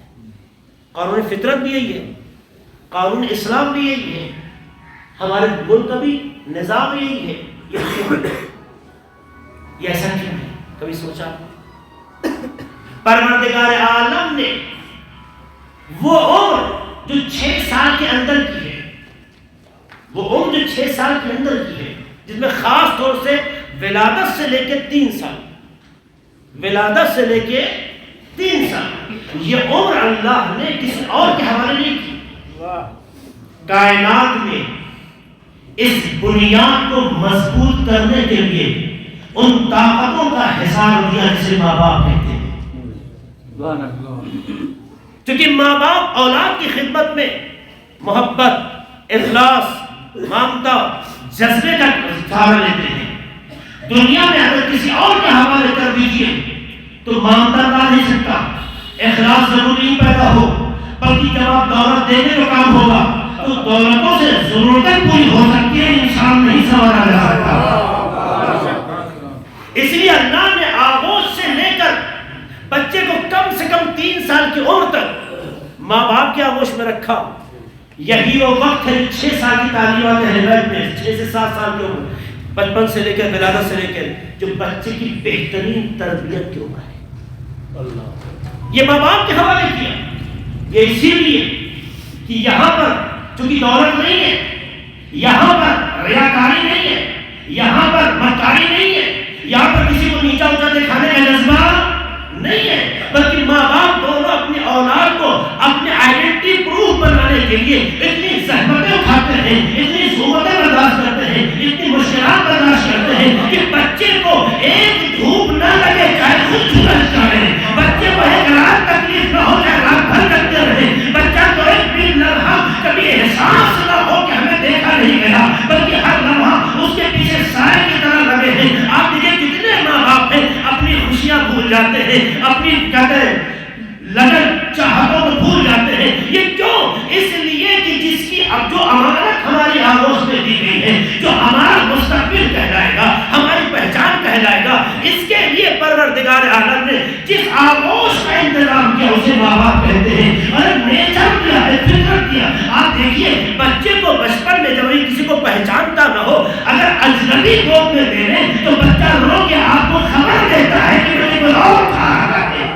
قانون فطرت بھی یہی ہے، قانون اسلام بھی یہی ہے، ہمارے ملک کا بھی نظام یہی ہے. یہ ایسا کیوں ہے؟ کبھی سوچا؟ پروردگار عالم نے وہ عمر جو 6 سال کے اندر کی ہے، وہ عمر جو 6 سال کے اندر کی ہے، جس میں خاص طور سے ولادت سے لے کے 3 سال، ولادت سے لے کے 3 سال، یہ عمر اللہ نے کسی اور کے حوالے نہیں کی. کائنات میں اس بنیاد کو مضبوط کرنے کے لیے ان طاقتوں کا حساب دیا جسے ماں باپ کہتے ہیں. کیونکہ ماں باپ اولاد کی خدمت میں محبت، اخلاص، ممتا، جذبے کا سہارا لیتے ہیں. دنیا میں اگر کسی اور کے حوالے کر دیجئے تو ممتا نہ نہیں سکتا، اخلاص ضروری نہیں پیدا ہو، بلکہ جب آپ دولت دینے کا کام ہوگا تو دولتوں سے ضرورتیں پوری ہو سکتی ہے، انسان نہیں سنوارا جا سکتا. اس لیے اللہ نے آغوش سے لے کر بچے کو کم سے کم 3 سال کی عمر تک ماں باپ کے آغوش میں رکھا. یہی وہ وقت ہے 6 سال کی تعلیمات اہل بیت میں، 6 سے 7 سال کی عمر، بچپن سے لے کر ولادت سے لے کر جو بچے کی بہترین تربیت کی عمر ہے. یہ ماں باپ کے حوالے کیا. یہ اسی لیے کہ یہاں پر چونکہ دولت نہیں ہے، یہاں پر ریاکاری نہیں ہے، یہاں پر مکاری نہیں ہے، یہاں پر کسی کو نیچا اونچا دکھانے کا جذبہ نہیں ہے، بلکہ ماں باپ دونوں اپنی اولاد کو اپنے آئیڈینٹی پروف بنانے کے لیے اتنی زحمتیں اٹھاتے ہیں، اتنی صعوبتیں برداشت کرتے ہیں، اتنی مشکلات برداشت کرتے ہیں کہ بچے کو ایک دھوپ نہ لگے چاہے خود جھلس جائے، بچے کو ایک رات تکلیف نہ ہو چاہے رات بھر کرتے رہے، بچہ کو ایک بھی لمحہ کبھی احساس نہ ہو کہ ہمیں دیکھا نہیں گیا، بلکہ ہر لمحہ اس کے پیچھے سائے کی طرح لگے ہیں. آپ دیکھیں کتنے ماں باپ ہیں اپنی خوشیاں بھول جاتے ہیں، اپنی کہتے ہیں لگن چاہتوں کو بھول جاتے ہیں. یہ کیوں؟ اس لیے کہ جس کی اب جو امانت ہماری آغوش میں دی گئی ہے، جو ہمارا مستقبل کہلائے گا، ہماری پہچان کہلائے گا، اس کے لیے پروردگار عالم نے جس آغوش کا انتظام کیا اسے ماں باپ کہتے ہیں. اور نیچر کیا ہے، فطرت کیا. آپ دیکھیے بچے کو بچپن میں جب کسی کو پہچانتا نہ ہو، اگر اجنبی گود میں دے دیں تو بچہ رو کے آپ کو خبر دیتا ہے کہ میرے کو اور کھا رہا ہے.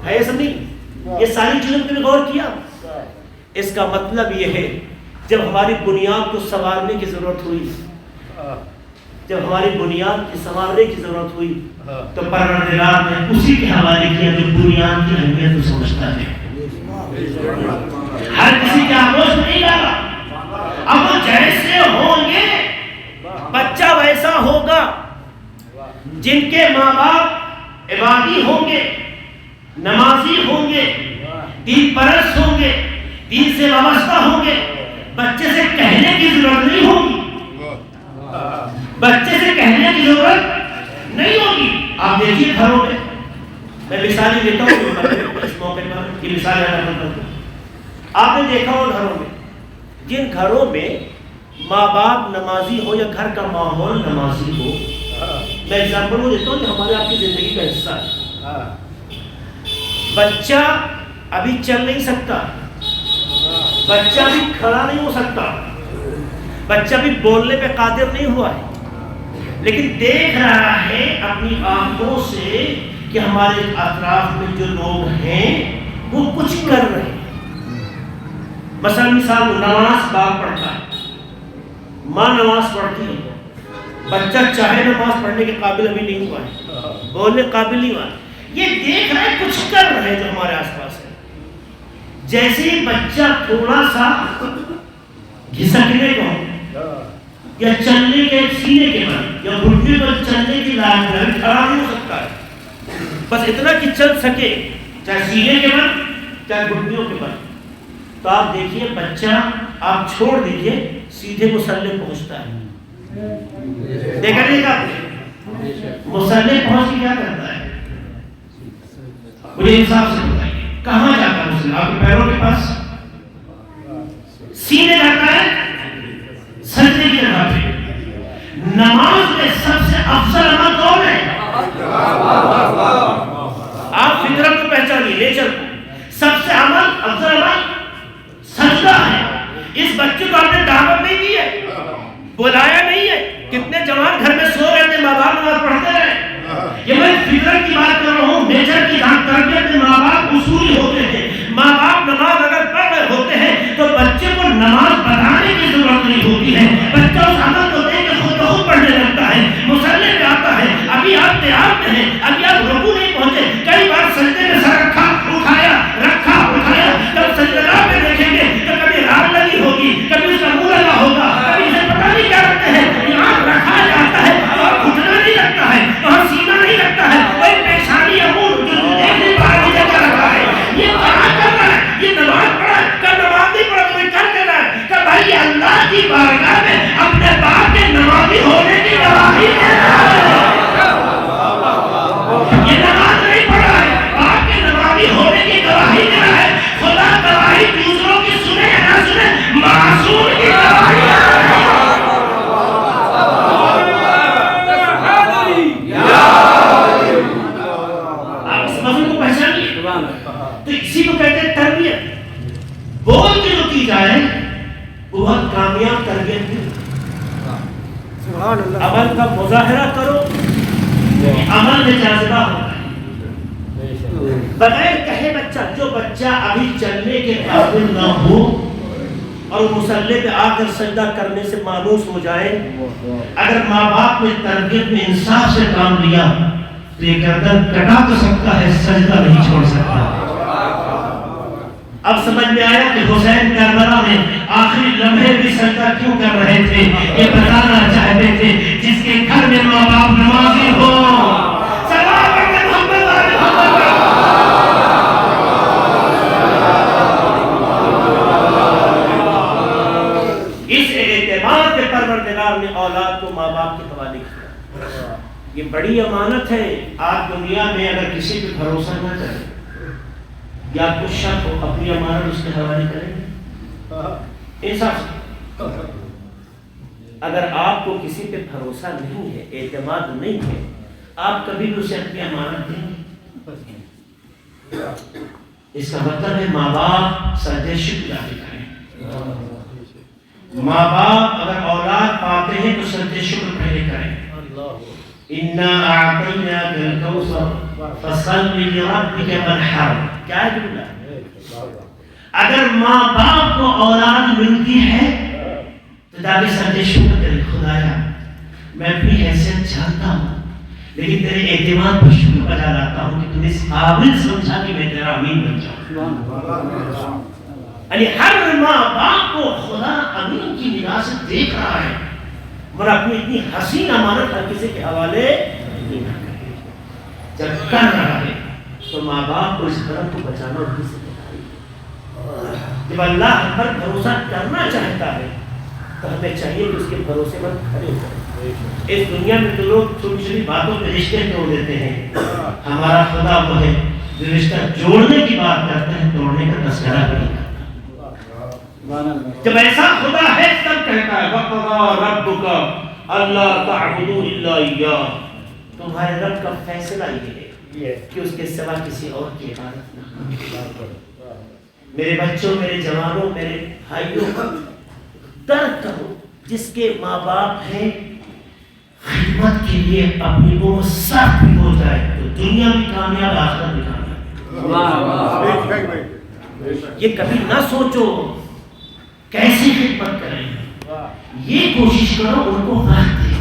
ہے ایسا نہیں؟ یہ ساری چیزوں پہ غور کیا. اس کا مطلب یہ ہے جب ہماری بنیاد کو سنوارنے کی ضرورت ہوئی، جب ہماری بنیاد کی سنوارنے کی ضرورت ہوئی تو پروردگار نے اسی کے حوالے کیا جو بنیاد کی اہمیت کو سمجھتا ہے. ہر کسی کے آغوش میں نہیں ڈالا. اب وہ جیسے ہوں گے بچہ ویسا ہوگا. جن کے ماں باپ عبادی ہوں گے، نمازی ہوں گے، دین پرست ہوں گے، دین سے وابستہ ہوں گے، بچے سے کہنے کی ضرورت نہیں ہوگی، بچے سے کہنے کی ضرورت نہیں ہوگی. آپ دیکھیے گھروں میں مثالیں دیتا ہوں اس موقع پر کی مثال کرتا ہوں. آپ نے دیکھا ہو گھروں میں، جن گھروں میں ماں باپ نمازی ہو یا گھر کا ماحول نمازی ہو، میں ایگزامپل وہ دیتا ہوں جو ہمارے آپ کی زندگی کا حصہ ہے. بچہ ابھی چل نہیں سکتا، بچہ بھی کھڑا نہیں ہو سکتا، بچہ بھی بولنے پہ قادر نہیں ہوا ہے، لیکن دیکھ رہا ہے اپنی آنکھوں سے کہ ہمارے اطراف میں جو لوگ ہیں وہ کچھ کر رہے ہیں. مثلا مثال نماز باپ پڑھتا ہے، ماں نماز پڑھتی ہے، بچہ چاہے نماز پڑھنے کے قابل ابھی نہیں ہوا ہے، بولنے قابل نہیں ہوا ہے، یہ دیکھ رہا ہے کچھ کر رہے ہیں جو ہمارے آس پاس ہے. جیسے ہی بچہ تھوڑا سا گھسکنے کو یا چلنے کے سینے کے بل یا گھٹنے پر چلنے کی لائق ہے، کھڑا نہیں ہو سکتا ہے، بس اتنا کہ چل سکے چاہے سینے کے بل چاہے گھٹنوں کے بل. تو آپ دیکھیے بچہ آپ چھوڑ دیجئے سیدھے مصلی پہنچتا ہے. دیکھا نہیں آپ مصلی پہنچ کے کیا کرتا ہے؟ مجھے انصاف سے بتائیے کہاں جاتا ہے مصلی؟ آپ کے پیروں کے پاس، سیدھے جاتا ہے سجدے کی جگہ پہ. نماز میں سب سے افضل عمل کون ہے؟ آپ فطرت کو پہچانیے، نیچر کو. سب سے افضل عمل سجدہ ہے. اس بچے کو آپ نے دعوت نہیں دی ہے, بلایا نہیں ہے. کتنے جوان گھر میں سو رہے تھے, ماں باپ نماز پڑھتے رہے. یہ میں فطرت کی بات کر رہا ہوں. نیچر کی تربیت میں ماں باپ اصولی ہوتے ہیں. ماں باپ نماز اگر پڑھ رہے ہوتے ہیں تو بچے کو نماز بتانے کی ضرورت نہیں ہوتی ہے. بچہ اس عمل کو دیکھ کے خود بخود پڑھنے لگتا ہے, مصلی پہ آتا ہے. ابھی آپ تیار میں ہیں, ابھی آپ رکوع نہیں پہنچے, کئی بار سجدے میں سر رکھا اٹھایا, جب سجدہ پہ دیکھیں گے تو کبھی رال لگی ہوگی, کبھی اس کا منہ لگا ہوگا, کبھی اسے پتہ نہیں کیا رکھتے ہیں. یہاں رکھا جاتا ہے اور گھٹنا نہیں لگتا ہے, وہاں سینہ نہیں لگتا ہے, وہ پیشانی یا منہ جو دیکھ نہیں پا رہی جگہ رکھا ہے. یہ کیا کر رہا ہے؟ یہ نماز پڑھا ہے, کیا نماز نہیں پڑھا تو یہ کر کے رہا ہے کہ بھائی اللہ کی بارگاہ میں اپنے باپ کے نمازی ہونے کی گواہی دے رہا ہے. یہ نماز نہیں پڑھا ہے, باپ کے نمازی ہونے کی گواہی دے رہا ہے. خدا گواہی دوسروں کی سنے یا نہ سنے, معصوم کی گواہی دے رہا ہے. آپ اس مفہوم کو پہچانیے. تو اسی کو کہتے ہیں تربیت. بول کے جو کی جائے وہ بہت کامیاب تربیت ہے. عمل کا مظاہرہ کرو, عمل میں جاذبہ ہوتا ہے. بغیر کہے بچہ, جو بچہ ابھی چلنے کے قابل نہ ہو اور مصلی پہ آ کر سجدہ کرنے سے مانوس ہو جائے, اگر ماں باپ نے تربیت میں انصاف سے کام لیا تو یہ گردن کٹا تو سکتا ہے, سجدہ نہیں چھوڑ سکتا. اب سمجھ میں آیا کہ حسین کربلا میں آخری لمحے بھی سجدہ کیوں کر رہے تھے. یہ بتانا چاہتے تھے جس کے گھر میں ماں باپ نمازی ہو. اس اعتماد کے پروردگار نے اولاد کو ماں باپ کے حوالے کیا. یہ بڑی امانت ہے. آپ دنیا میں اگر کسی پہ بھروسہ نہ کریں یا کچھ شک ہو, اپنی امانت اس کے حوالے کریں. انصاف, اگر آپ کو کسی پہ بھروسہ نہیں ہے, اعتماد نہیں ہے, آپ کبھی بھی اسے اپنی امانت دیں گے. اس کا مطلب ہے ماں باپ سجدہ شکر ادا کریں. ماں باپ اگر اولاد پاتے ہیں تو سجدہ شکر پہلے کریں. اِنَّا أَعْطَيْنَاكَ الْكَوْثَرَ فَصَلِّ لِرَبِّكَ وَانْحَرْ. کیا ہے جملہ؟ اگر ماں باپ کو اولاد ملتی ہے تو تاکہ سجدہ شکر کرے, خدایا میں اپنی حیثیت جانتا ہوں لیکن تیرے اعتماد پر شکر ادا کرتا ہوں کہ تم اس قابل سمجھا کہ میں تیرا امین بن جاؤں. یعنی ہر ماں باپ کو خدا امین کی نگاہ سے دیکھ رہا ہے, اور اپنی اتنی حسین امانت ہر کسی کے حوالے نہیں کرے. جب کر رہا ہے تو ماں باپ کو اس طرح کو بچانا اور کسی سے. جب اللہ ہم پر بھروسہ کرنا چاہتا ہے تو ہمیں چاہیے کہ اس کے بھروسے پر کھڑے ہو جائیں. اس دنیا میں تو لوگ چھوٹی چھوٹی باتوں پہ رشتے توڑ دیتے ہیں. ہمارا خدا وہ ہے جو رشتہ جوڑنے کی بات کرتا ہے, توڑنے کا تذکرہ نہیں کرتا. جب ایسا خدا ہے تب کہتا ہے وَقَضَىٰ رَبُّكَ أَلَّا تَعْبُدُوا إِلَّا إِيَّاهُ. تمہارے رب کا فیصلہ یہ ہے کہ اس کے سوا کسی اور کی عبادت نہ. میرے بچوں, میرے جوانوں, میرے بھائیوں, درک کرو جس کے ماں باپ ہیں خدمت کے لیے اپنی عمر سخت بھی ہو جائے تو دنیا بھی کامیاب, آخرت بھی کامیاب. یہ کبھی نہ سوچو کیسے خدمت کریں, یہ کوشش کرو ان کو وقت دے.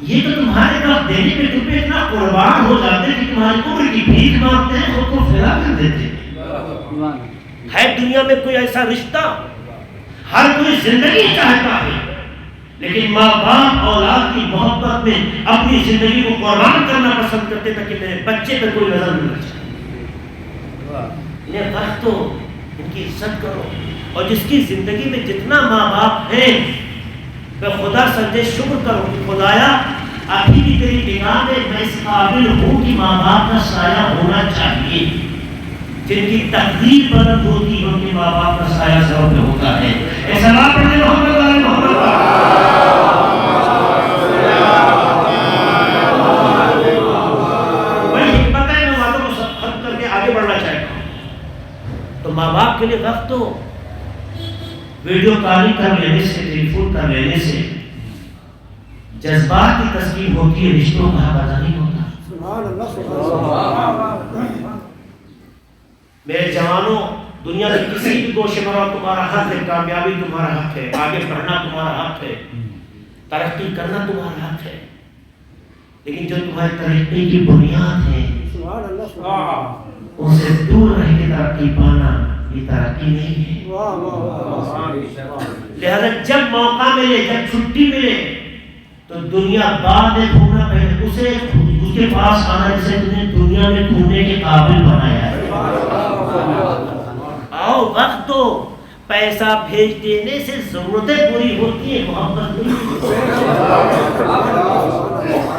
یہ تو تمہارے وقت دینے میں تم پہ اتنا قربان ہو جاتے کہ تمہاری عمر کی بھیک مانگتے ہیں, خود کو پھیلا کر دیتے ہیں. ہے دنیا میں کوئی ایسا رشتہ؟ ہر کوئی زندگی چاہتا ہے لیکن ماں باپ اولاد کی محبت میں اپنی زندگی کو قربان کرنا پسند کرتے تاکہ میرے بچے پہ کوئی نظر نہ جائے. انہیں وقت دو, ان کی عزت کرو, اور جس کی زندگی میں جتنا ماں باپ ہیں میں خدا سجدہ شکر کرو کہ خدایا ابھی بھی تیری نگاہ میں اس قابل ہوں کہ ماں باپ کا سایہ ہونا چاہیے. جن کی تقدیر بلند ہوتی ہے ان کے ماں باپ کا سایہ سر پہ ہوتا ہے. اے سلام پڑھنے محمد علیہ محمد. بڑی حکمت ہے, میں باتوں کو ختم کر کے آگے بڑھا پڑھنا چاہتا ہوں تو ماں باپ کے لیے وقت دو. ویڈیو کالنگ کر لینے سے، ٹیلی فون کر لینے سے جذبات کی تسکین ہوتی ہے، رشتوں کا حوالہ نہیں ہوتا. میرے جوانوں، دنیا کے کسی بھی گوشے میں رہو، تمہارا حق ہے، کامیابی تمہارا حق ہے، آگے بڑھنا تمہارا حق ہے، ترقی کرنا تمہارا حق ہے. لیکن جو تمہاری ترقی کی بنیاد ہے ان سے دور رہ کے ترقی پانا یہ ترقی نہیں ہے. لہذا جب موقع ملے، جب چھٹی ملے تو دنیا بعد میں گھومنا، پہلے اسے اس کے پاس آنا جسے تمہیں دنیا میں گھومنے کے قابل بنایا ہے. آؤ وقت دو. پیسہ بھیج دینے سے ضرورتیں پوری ہوتی ہیں، محبت نہیں.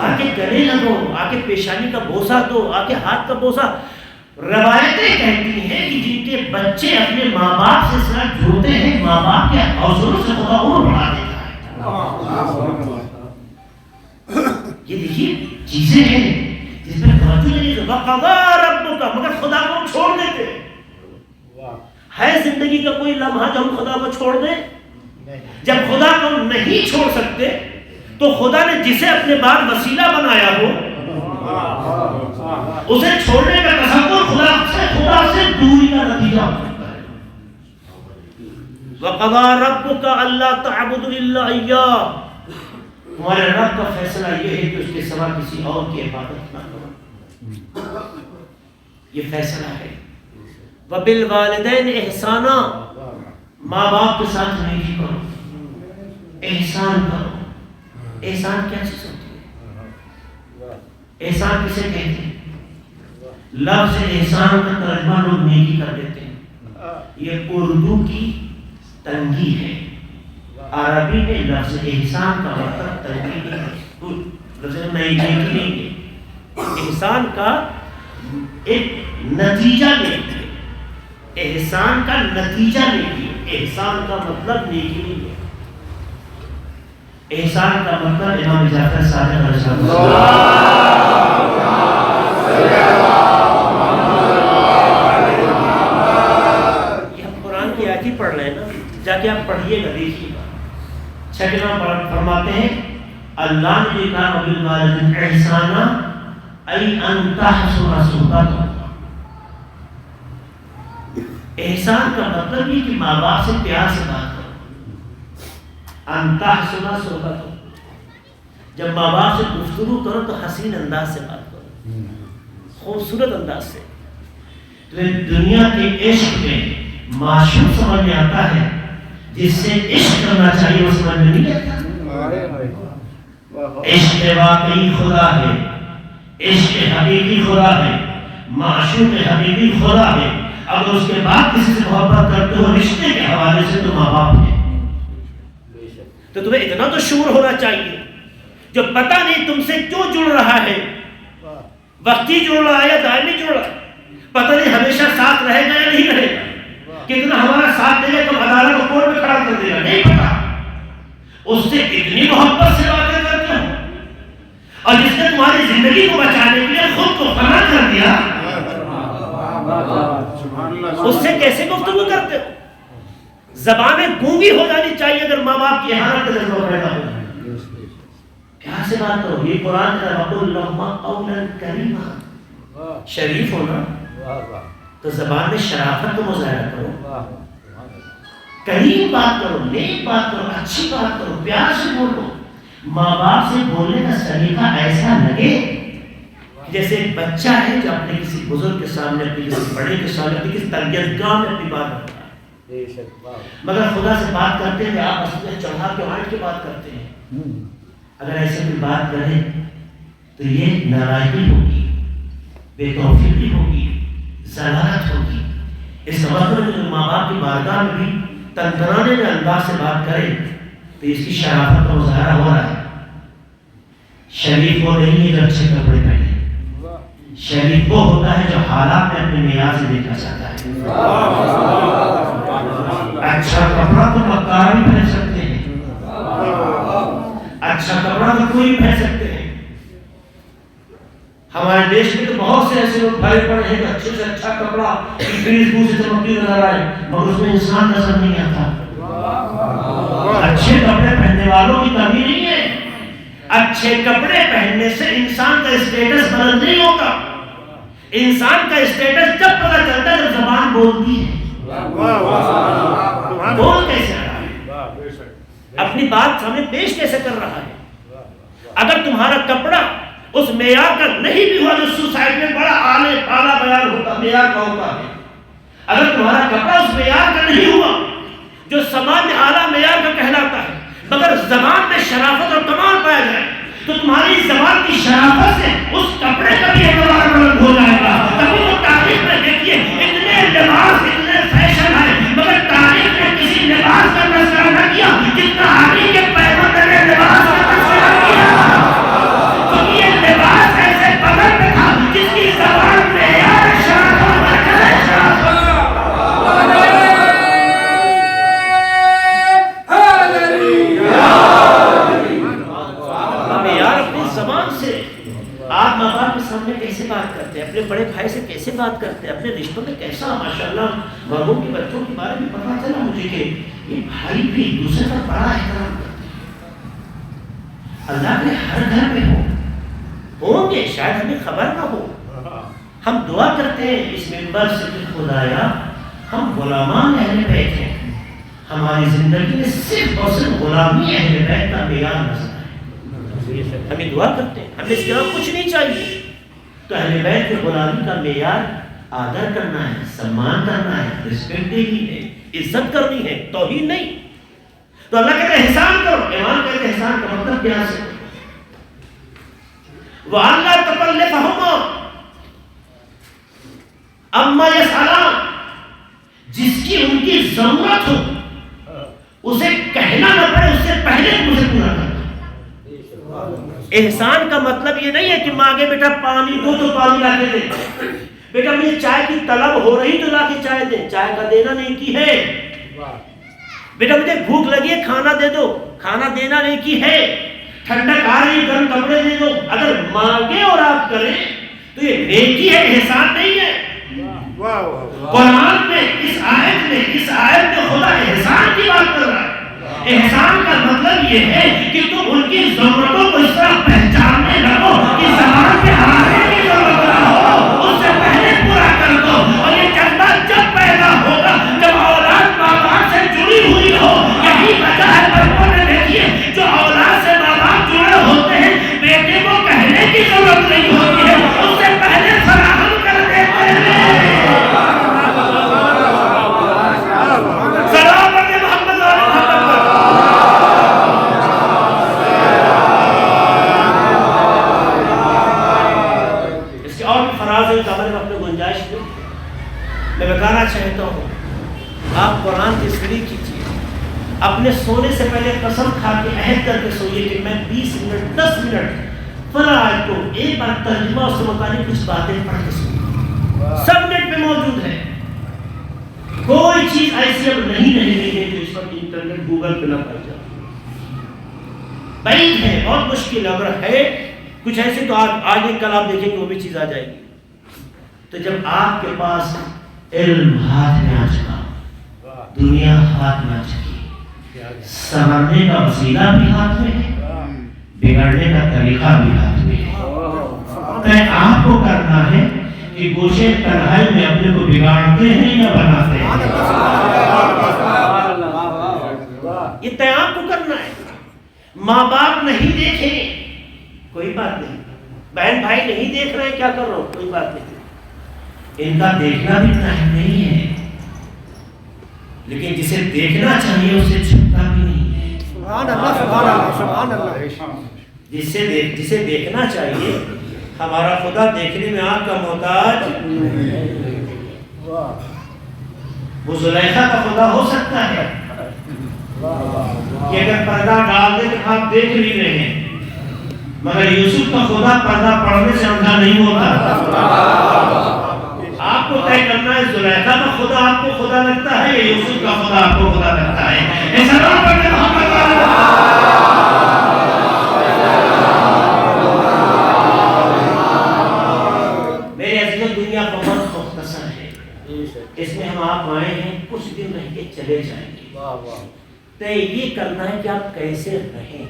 آ کے گلے لگو، آ کے پیشانی کا بوسہ دو، آ کے ہاتھ کا بوسہ. روایتیں کہتی ہیں کہ جن کے بچے اپنے ماں باپ سے ساتھ جڑتے ہیں، ماں باپ کے حوصلوں سے خدا اور بڑھا دیتا ہے. یہ دیکھیے چیزیں ہیں جس میں توجہ نہیں. وَقَضَىٰ رَبُّكَ، مگر خدا کو ہم چھوڑ دیتے. ہے زندگی کا کوئی لمحہ جو ہم خدا کو چھوڑ دیں؟ جب خدا کو ہم نہیں چھوڑ سکتے تو خدا نے جسے اپنے بعد وسیلہ بنایا ہو اسے چھوڑنے کا تصور خدا سے دوری کا نتیجہ ہو سکتا ہے. وَقَضَىٰ رَبُّكَ أَلَّا تَعْبُدُوا إِلَّا إِيَّاهُ، تمہارے رب کا فیصلہ یہ ہے کہ اس کے سوا کسی اور کی عبادت نہ کرو. یہ فیصلہ ہے. وَبِالْوَالِدَيْنِ إِحْسَانًا، ماں باپ کے ساتھ نیکی کرو، احسان کرو. احسان کیا چیز ہوتی ہے؟ احسان کسے کہتے ہیں؟ لفظ احسان کا ترجمہ لوگ نیکی کر دیتے ہیں. یہ اردو کی تنگی ہے. عربی میں لفظ احسان کا مطلب تنگی نہیں ہے. احسان کا ایک نتیجہ نیکی ہے. احسان کا نتیجہ نیکی ہے. احسان کا مطلب نیکی نہیں ہے. احسان کا مطلب امام جعفر صادق علیہ السلام یہ ہم قرآن کی آیت ہی پڑھ رہے ہیں نا، جا کے آپ پڑھیے گا، دیکھیے گا. چھٹے نمبر فرماتے ہیں اللہ نے کہا وبالوالدین احسانا ای ان تحسن صحبتہم. احسان کا مطلب یہ کہ ماں باپ سے پیار سے بات کرو. ان تحسن صحبتہم، جب ماں باپ سے گفتگو کرو تو حسین انداز سے بات کرو، خوبصورت انداز سے. تو دنیا کے عشق میں معشوق سمجھ میں آتا ہے، جس سے عشق کرنا چاہیے وہ سمجھ میں نہیں آتا. عشق واقعی خدا ہے، عشق حقیقی خدا ہے، معشوق حقیقی خدا ہے. اگر اس کے بعد کسی سے محبت کرتے ہو رشتے کے حوالے سے تو ماں باپ ہے. تو تمہیں اتنا تو شعور ہونا چاہیے جو پتہ نہیں تم سے کیوں جڑ رہا ہے، وقتی جڑ رہا ہے یا دائمی جڑ رہا ہے، پتہ نہیں ہمیشہ ساتھ رہے گا یا نہیں رہے گا، کتنا ہمارا ساتھ دے گا تو عدالت کو کورٹ میں کھڑا کر دے گا، نہیں پتا. اس سے اتنی محبت سے باتیں کرتے ہو، اور جس نے تمہاری زندگی کو بچانے کے لیے خود کو فنا کر دیا، اس سے کیسے گفتگو کرتے ہو؟ زبانیں گونگی ہو جانی چاہیے اگر ماں باپ کی احانت کا جذبہ پیدا ہو. پیار سے بات کرو. یہ قرآن کا وَقُلْ لَهُمَا قَوْلًا كَرِيمًا، شریف ہونا تو زبان میں شرافت کو مظاہرہ کرو، کریم بات کرو، نیک بات کرو، اچھی بات کرو، پیار سے بولو. ماں باپ سے بولنے کا سلیقہ ایسا لگے جیسے ایک بچہ ہے جو اپنے کسی بزرگ کے سامنے، اپنے کسی بڑے کے سامنے، اپنی کسی تربیت گاہ میں اپنی بات رکھتا ہے. مگر خدا سے بات کرتے ہوئے آپ اصل میں چڑھا کے آنٹ کے بات کرتے ہیں. اگر ایسے کوئی بات کرے تو یہ ناراضگی ہوگی، بے توفیقی ہوگی، ضلالت ہوگی. اس وقت میں ماں باپ کی بارگاہ میں بھی تنترانے میں انداز سے بات کرے تو اس کی شرافت کا مظاہرہ ہو رہا ہے. شریف وہ نہیں ہے جو اچھے کپڑے پہنے، شریف وہ ہوتا ہے جو حالات میں اپنے معیار سے دیکھنا چاہتا ہے. اچھا کپڑا تو مکار بھی پہن سکتے ہیں، اچھا کپڑا تو کوئی پہن سکتے ہیں. ہمارے دیش میں تو بہت سے ایسے لوگ بھرے پڑے ہیں کہ اچھے سے اچھا کپڑا فریز بو سے چمکتی نظر آئے مگر اس میں انسان نظر نہیں آتا. اچھے کپڑے پہننے والوں کی کمی نہیں ہے. اچھے کپڑے پہننے سے انسان کا اسٹیٹس بلند نہیں ہوتا. انسان کا اسٹیٹس جب پتہ چلتا ہے جب زبان بولتی ہے. بول کیسے رہا ہے, اپنی بات ہمیں پیش کیسے کر رہا ہے. اگر تمہارا کپڑا اس معیار کا نہیں بھی ہوا جو سوسائٹی میں بڑا اعلیٰ بیان ہوتا معیار کا ہوتا ہے, اگر تمہارا کپڑا اس معیار کا نہیں ہوا جو سماج میں اعلیٰ معیار کا کہلاتا ہے, مگر زبان میں شرافت اور کمال پایا جائے تو تمہاری زبان کی شرافت سے اس کپڑے کا بھی اعتبار بلند ہو جائے گا. کبھی تو تاریخ میں دیکھیے اتنے لباس اتنے فیشن ہے مگر تاریخ نے کسی لباس کا تذکرہ نہ کیا جتنا علی کے پیغمبر نے لباس کا تذکرہ کیا. کیونکہ یہ لباس ایسے بدن میں تھا جس کی زبان میں یار شرافت اور برکت شرافت آپ ماں باپ کے سامنے کیسے بات کرتے ہیں, اپنے بڑے بھائی سے کیسے بات کرتے ہیں, اپنے رشتوں میں کیسا. ماشاءاللہ مرغوں کے بچوں کے بارے میں پتا چلا مجھے کہ یہ بھائی بھی ایک دوسرے کا بڑا احترام کرتے ہیں. اللہ کے ہر گھر میں ہوں گے, شاید ہمیں خبر نہ ہو. ہم دعا کرتے ہیں اس منبر سے کہ خدایا ہم غلامان اہل بیت ہیں, ہماری زندگی میں صرف اور صرف غلامی اہل بیت کا معیار نظر آئے. ہمیں دعا کرتے ہیں, ہمیں اس کے علاوہ کچھ نہیں چاہیے. تو اہل بیت کے غلامی کا معیار آدر کرنا ہے, سمان کرنا ہے, رسپیکٹ دینی ہے, عزت کرنی ہے, توہین نہیں. تو اللہ کہتے ہیں احسان کرو. ایمان کہتے ہیں احسان کا مطلب پیار سے وَأَلَّا تَكَلِّفَهُمَا اما یسألان, جس کی ان کی ضرورت ہو اسے کہنا نہ پڑے اس سے پہلے مجھے پورا کرنا. احسان کا مطلب یہ نہیں ہے کہ مانگے بیٹا پانی دو تو پانی لا کے دے, بیٹا مجھے چائے کی طلب ہو رہی تو لا کے چائے دے, چائے کا دینا نہیں کی ہے. بیٹا مجھے بھوک لگی ہے کھانا دے دو, کھانا دینا نہیں کی ہے. ٹھنڈک آ رہی گرم کپڑے دے دو. اگر مانگے اور آپ کریں تو یہ نیکی ہے, احسان نہیں ہے. قرآن میں اس آیت میں خدا احسان کی بات کر رہا ہے. احسان کا مطلب یہ ہے کہ تم ان کی ضرورتوں کو اس طرح پہچاننے لگو کہ زبان پہ ہمارے کی ضرورت نہ ہو, اس سے پہلے پورا کر دو. اور یہ جذبہ جب پیدا ہوگا جب اولاد ماں باپ سے جڑی ہوئی ہو. یہی وجہ ہے بچوں نے دیکھیے جو اولاد سے ماں باپ جڑے ہوتے ہیں بیٹے کو کہنے کی ضرورت نہیں ہوتی ہے, اس سے پہلے فراہم کر دیتے ہیں. میں بتانا چاہتا ہوں آپ قرآن کی اسٹڈی کیجیے, اپنے سونے سے پہلے قسم کھا کے عہد کر کے سوئیے کہ میں 20 منٹ 10 منٹ فلاں آیت کو ایک بار ترجمہ اور اس متعلق کچھ باتیں پڑھ کے سنوں. سب نیٹ پہ موجود ہے, کوئی چیز ایسی اب نہیں رہی ہے جو اس وقت انٹرنیٹ گوگل پہ نہ پائی جائے. بعید ہے, بہت مشکل ہے, اگر ہے کچھ ایسے تو آگے کل آپ دیکھیں کہ وہ بھی چیز آ جائے گی. تو جب آپ کے پاس علم ہاتھ میں آ چکا, دنیا ہاتھ میں آ چکی, سنورنے کا وسیلہ بھی ہاتھ میں ہے, بگڑنے کا طریقہ بھی ہاتھ میں ہے. طے آپ کو کرنا ہے کہ گوشے تنہائی میں اپنے کو بگاڑتے ہیں یا بناتے ہیں. یہ طے آپ کو کرنا ہے. ماں باپ نہیں دیکھیں کوئی بات نہیں, بہن بھائی نہیں دیکھ رہے کیا کر رہا ہوں کوئی بات نہیں, ان کا دیکھنا بھی ٹائم نہیں ہے, لیکن جسے دیکھنا چاہیے اسے چھپتا بھی نہیں ہے. سبحان اللہ سبحان اللہ سبحان اللہ. جسے دیکھنا چاہیے, ہمارا خدا دیکھنے میں آنکھ کا محتاج. وہ زلیخا کا خدا ہو سکتا ہے کہ اگر پردہ ڈال دے تو آپ دیکھ نہیں رہے ہیں, مگر یوسف کا خدا پردہ پڑھنے سے اندھا نہیں ہوتا. آپ کو طے کرنا ہے زلیخا کا خدا آپ کو خدا لگتا ہے یا یوسف کا خدا آپ کو خدا لگتا ہے. اس میں ہم آپ آئے ہیں، کچھ دن رہ کے چلے جائیں گے، طے یہ کرنا ہے کہ آپ کیسے رہیں،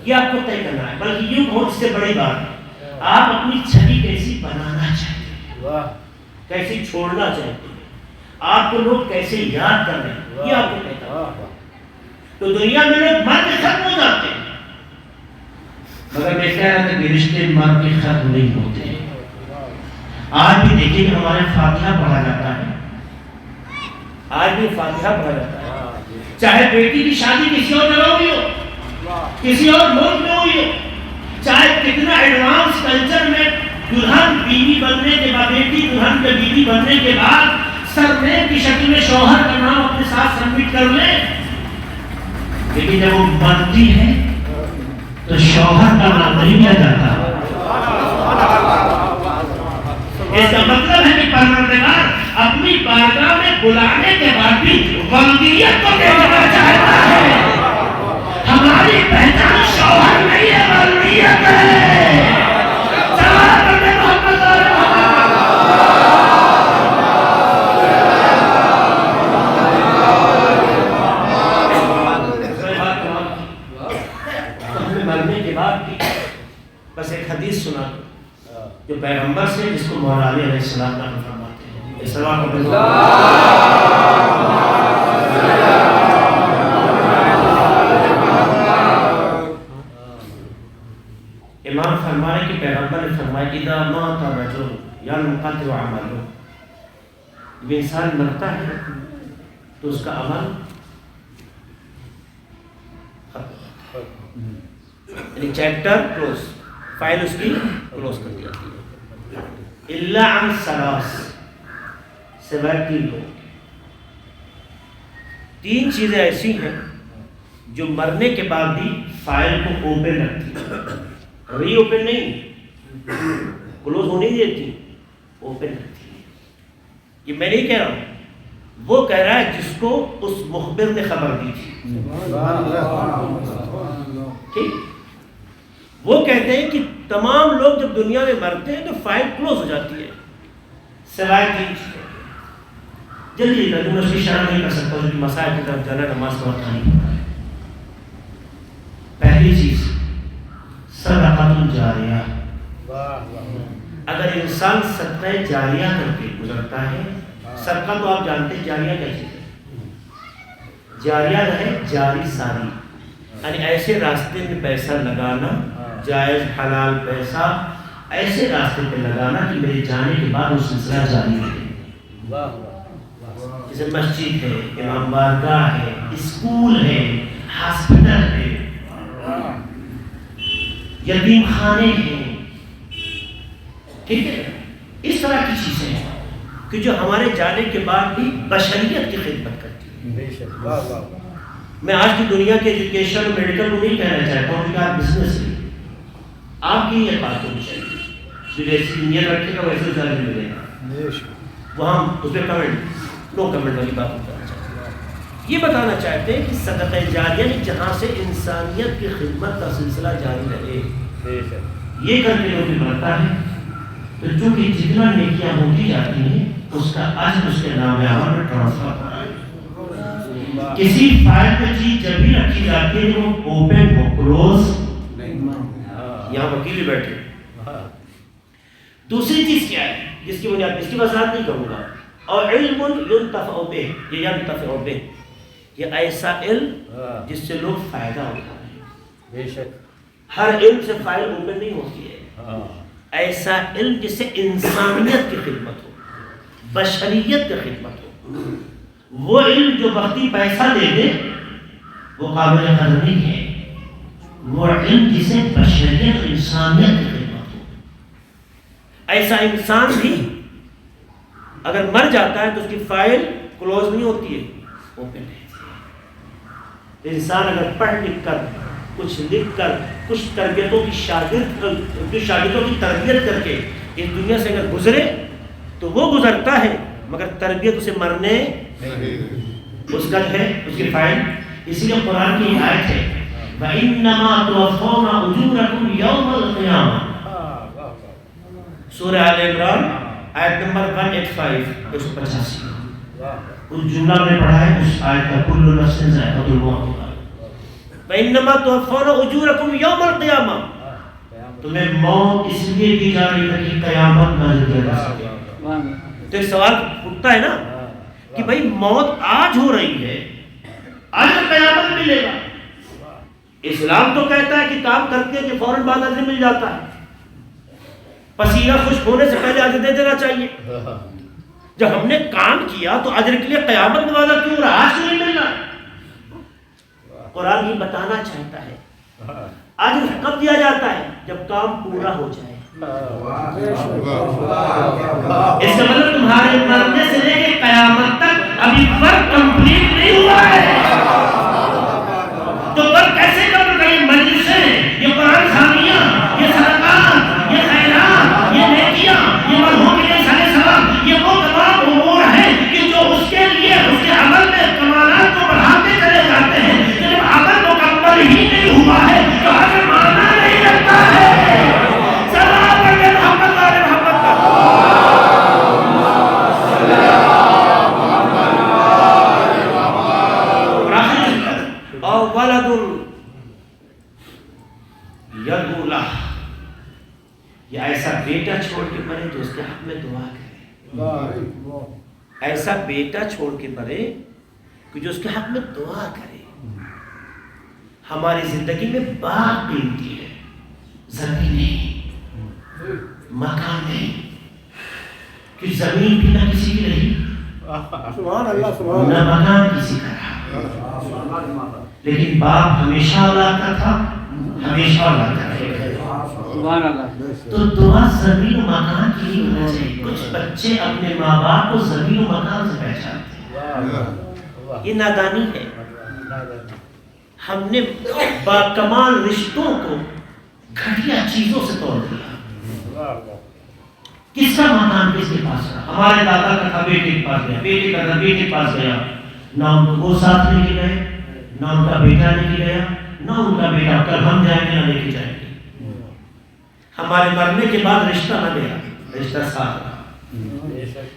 یہ آپ کو طے کرنا ہے۔ بلکہ یہ بہت سے بڑی بات ہے، آپ اپنی چھوی کیسی بنانا چاہتے ہیں، کیسی چھوڑنا چاہتے ہیں، آپ کو لوگ کیسے یاد کر رہے ہیں، یہ آپ کو کہتا ہے۔ تو دنیا میں لوگ مر کے ختم ہو جاتے ہیں، مگر میں کہہ رہا تھا کہ رشتے مر کے ختم نہیں ہوتے ہیں۔ آج بھی دیکھیں کہ ہمارے فاتحہ پڑھا جاتا ہے، آج بھی فاتحہ پڑھا جاتا ہے، چاہے بیٹی کی شادی کسی اور جگہ ہوئی ہو، کسی اور ملک میں ہوئی ہو، چاہے کتنا ایڈوانس کلچر میں دلہن بیوی بننے کے بعد، بیٹی دلہن کے بیوی بننے کے بعد سرنیم کی شکل میں شوہر کا نام اپنے ساتھ سبمٹ کر لیں، لیکن جب وہ مرتی ہے تو شوہر کا نام نہیں لیا جاتا۔ اس کا مطلب ہے کہ پروردگار اپنی بارگاہ میں بلانے کے بعد بھی والدیت کو دیکھنا چاہتا ہے۔ ہماری پہچان شوہر نہیں ہے، والدیت ہے۔ مرنے کے بعد بھی بس ایک حدیث سنا جو پیغمبر سے، جس کو مولا علی علیہ السلام نقل فرماتے ہیں۔ امام فرمائے کہ پیغمبر نے فرمایا اذا مات رجل ينقطع عمله، جب انسان مرتا ہے تو اس کا عمل ختم، یعنی چیپٹر کلوز، فائل اس کی کلوز کر دی جاتی ہے۔ الا عن ثلاث، سوائے تین لوگ، تین چیزیں ایسی ہیں جو مرنے کے بعد بھی فائل کو اوپن رکھتی ہیں، ری اوپن نہیں، کلوز ہونے دیتی، اوپن رکھتی ہے۔ یہ میں نہیں کہہ رہا ہوں، وہ کہہ رہا ہے جس کو اس مخبر نے خبر دی تھی، ٹھیک؟ وہ کہتے ہیں کہ تمام لوگ جب دنیا میں مرتے ہیں تو فائل کلوز ہو جاتی ہے، سوائے تین چیزیں۔ جلدی کر دوں، میں اس کی شرح نہیں کر سکتا، جو کہ مسائل کی طرف جانا، نماز کا وقت نہیں پڑتا ہے۔ پہلی چیز صدقۃ جاریہ، اگر انسان صدقہ جاریہ کر کے گزرتا ہے، صدقہ تو آپ جانتے ہیں جاریہ کیا چیز ہے، جاریہ ہے جاری ساری، یعنی ایسے راستے میں پیسہ لگانا، جائز حلال پیسہ ایسے راستے پہ لگانا کہ میرے جانے کے بعد وہ سلسلہ جاری رہے، جیسے مسجد ہے، امام بارگاہ ہے، اسکول ہے، ہاسپٹل ہے، یتیم خانے ہیں، ٹھیک ہے، اس طرح کی چیزیں ہیں کہ جو ہمارے جانے کے بعد بھی بشریت کی خدمت کرتی ہے۔ میں آج کی دنیا کے ایجوکیشن اور میڈیکل کو نہیں کہنا چاہتا ہوں کہ آپ بزنس ہے، آپ کی یہ بات ہونی چاہیے، جو جیسی نیت رکھے گا ویسے زیادہ ملے گا، وہاں اس پہ کمنٹ نو کمنٹ والی بات ہوتا ہے۔ یہ بتانا چاہتے ہیں کہ صدقہ جاریہ جہاں سے انسانیت کی خدمت کا سلسلہ جاری رہے، یہ کر کے لوگ مرتا ہے تو چونکہ جتنا نیکیاں ہوتی جاتی ہیں اس کا اجر اس کے نام اعمال میں ٹرانسفر ہوتا ہے۔ کسی فائل میں چیز جب بھی رکھی جاتی ہے وہ اوپن ہو، کلوز نہیں، یہاں وکیل بھی بیٹھے۔ دوسری چیز کیا ہے جس کی بنیاد اس کی وضاحت نہیں کروں گا، اور علم ينتفع به، یہ ينتفع به، یہ ایسا علم جس سے لوگ فائدہ اٹھا رہے ہیں۔ بے شک ہر علم سے فائل اوپن نہیں ہوتی ہے، ایسا علم جس سے انسانیت کی خدمت ہو، بشریت کی خدمت ہو۔ وہ علم جو وقتی پیسہ دے دے وہ قابل قدر نہیں ہے، وہ علم جسے بشریت اور انسانیت کی خدمت ہو۔ ایسا انسان بھی اگر مر جاتا ہے تو اس کی فائل کلوز نہیں ہوتی ہے، اوپن رہتی ہے۔ انسان اگر پڑھ لکھ کر، کچھ لکھ کر، کچھ تربیتوں کی شاگردوں کی تربیت کر کے اس دنیا سے اگر گزرے تو وہ گزرتا ہے، مگر تربیت اسے مرنے اس کا ہے، اس کی فائل۔ اسی لیے قرآن کی آیت ہے وَإِنَّمَا تُوَفَّوْنَ أُجُورَكُمْ يَوْمَ الْقِيَامَةِ، سورہ آل عمران آیت نمبر 185 185 اس جملہ میں پڑھا ہے اس آیت کا کل نفس ذائقۃ الموت ہوگا وَإِنَّمَا تُوَفَّوْنَ أُجُورَكُمْ يَوْمَ الْقِيَامَةِ تمہیں موت اس لیے دی جا رہی ہے کہ قیامت نازل کی جا سکے. تو ایک سوال اٹھتا ہے نا کہ بھائی موت آج ہو رہی ہے آج قیامت ملے گا. اسلام تو کہتا ہے کہ کام کرتے ہیں کہ فوراً بعد اجر مل جاتا ہے. پسینہ خشک ہونے سے پہلے اجر دے دینا چاہیے. جب ہم نے کام کیا تو اجر کے لیے قیامت میں وعدہ کیوں رہا آج نہیں ملنا. قرآن یہ بتانا چاہتا ہے اجر کب دیا جاتا ہے جب کام پورا ہو جائے. اس کا مطلب تمہارے مرنے سے لے کے قیامت تک ابھی ورک کمپلیٹ نہیں ہوا ہے. تو ورک کیسے کرو گا؟ یہ مجلسیں، یہ قرآن خوانیاں، یہ صدقات، یہ خیرات، یہ نیکیاں، یہ مرحوم کے لیے سارے ثواب، یہ وہ تمام امور ہیں کہ جو اس کے لیے اس کے عمل میں کمالات کو بڑھاتے چلے جاتے ہیں. جب عمل مکمل ہی نہیں ہوا ہے تو اجر مانا نہیں لگتا ہے. یہ ایسا بیٹا چھوڑ کے مرے جو اس کے حق میں دعا کرے. ایسا بیٹا چھوڑ کے مرے کہ جو اس کے حق میں دعا کرے. ہماری زندگی میں باغ قیمتی ہے، زمین نہیں، مکان نہیں. کہ زمین بھی نہ کسی کی رہی، نہ مکان کسی کا رہا، لیکن باپ ہمیشہ اولاد کا تھا، ہمیشہ اولاد کا رہے گا. تو دعا زمین و مکان کی نہیں ہونا چاہیے. کچھ بچے اپنے ماں باپ کو زمین و مکان سے پہچانتے ہیں. یہ نادانی ہے. ہم نے باکمال رشتوں کو گھٹیا چیزوں سے توڑ دیا. کس کا مکان کس کے پاس رہا؟ ہمارے دادا کا تھا بیٹے کے پاس گیا، بیٹے کا تھا بیٹے کے پاس گیا. نہ ان کو وہ ساتھ لے کے گئے، نہ ان کا بیٹا لے کے گیا، نہ ان کا بیٹا کل ہم جائیں گے نہ لے کے جائیں گے. ہمارے مرنے کے بعد رشتہ نہ گیا، رشتہ ساتھ رہا.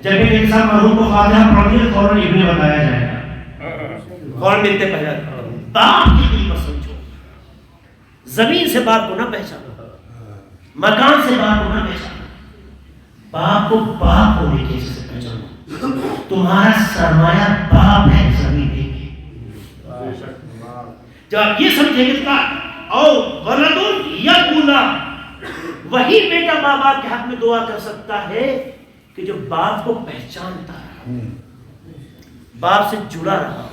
جب ایک انسان مرحوم کو فاتحہ پڑھ دیا فوراً ابن بتایا جائے گا، فوراً ملتے پہچان. باپ کی قیمت سمجھو. زمین سے باپ کو نہ پہچانو، مکان سے باپ کو نہ پہچانو. باپ کو باپ ہونے کے سے پہچانو. تمہارا سرمایہ باپ ہے، زمین نہیں ہے. جب آپ یہ سمجھیں گے او ولد یقولا، وہی بیٹا ماں باپ کے حق میں دعا کر سکتا ہے کہ جو باپ کو پہچانتا رہا، باپ سے جڑا رہا.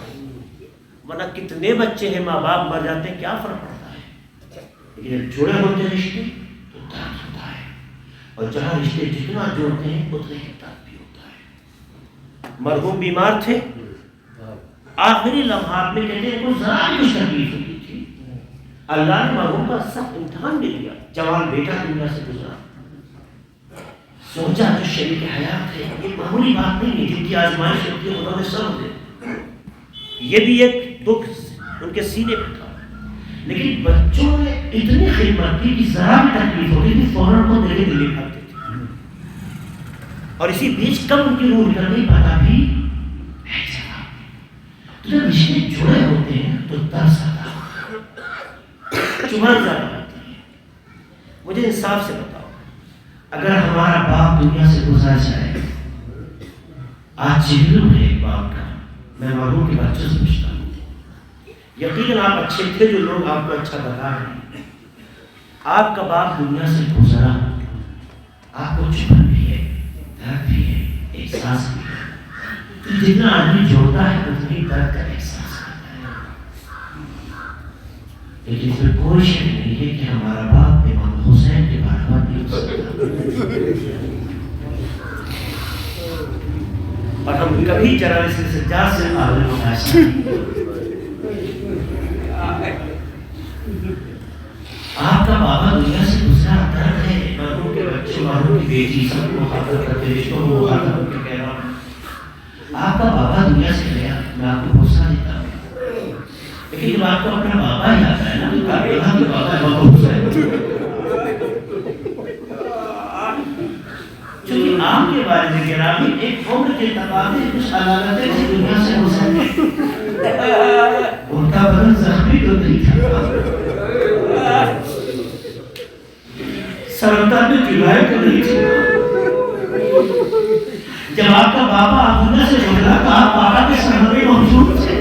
ورنہ کتنے بچے ہیں ماں باپ مر جاتے ہیں، کیا فرق پڑتا ہے. لیکن جب جڑے ہوتے رشتے تو درد ہوتا ہے، اور جہاں رشتے جتنا جوڑتے ہیں اتنے ہی درد بھی ہوتا ہے. مرحوم بیمار تھے، آخری لمحات میں کہتے ہیں کوئی ذرا بھی تکلیف ہوئی تھی. اللہ نے مرحوم کا سخت امتحان دے دیا. جوان بیٹا دنیا سے گزرا. سوچا جو شریک حیات ہے یہ معمولی بات نہیں ہے، جن کی آزمائش ہوتی ہے انہوں نے سب دے. یہ بھی ایک دکھ ان کے سینے پہ تھا. لیکن بچوں نے اتنی خدمت کی کہ ذرا بھی تکلیف ہوتی تھی فوراً کو دلے دلے کرتے تھے. اور اسی بیچ کب ان کی روح نکل گئی پتا بھی نہیں چلا. تو جب رشتے جڑے ہوتے ہیں تو ترس آتا ہے، چبھن زیادہ ہوتی ہے. مجھے انصاف سے بتاؤ، اگر ہمارا باپ دنیا سے گزر جائے، آج جلو ہے ایک باپ کا، میں مرحوم کے بچوں سے پوچھتا ہوں، یقیناً آپ اچھے تھے جو لوگ آپ کو اچھا بتا رہے ہیں. آپ کا باپ دنیا سے گزرا، آپ کو چبھن بھی ہے، درد بھی ہے، احساس بھی ہے. تو جتنا آدمی جوڑتا ہے اتنی درد کا احساس کرتا ہے. لیکن اس میں کوئی شک نہیں ہے کہ ہمارا باپ امام حسین کے برابر نہیں ہو سکتا. اور ہم کبھی جناب سے سجاد سے قابل مقایسہ نہیں. آپ کا بابا دنیا سے گزرا، درد ہے. مرحوم کے بچے، مرحوم کی بیٹی، سب کو مخاطب کرتے، رشتوں کو مخاطب کر کے کہہ رہا ہوں آپ کا بابا دنیا سے گیا، میں آپ کو غصہ دیتا ہوں. لیکن جب آپ کو اپنا بابا ہی آتا ہے نا تو آپ یہاں کہ بابا بابا غصہ ہے. چونکہ آپ کے والد گرامی ایک عمر کے تقاضے کچھ عدالتیں تھی دنیا سے گزرتے، ان کا بدن زخمی تو نہیں تھا، سرطان میں کیڑائے تو نہیں تھی۔ جب آپ کا بابا آپ دنیا سے گزرا تو آپ بابا کے سر میں موجود تھے،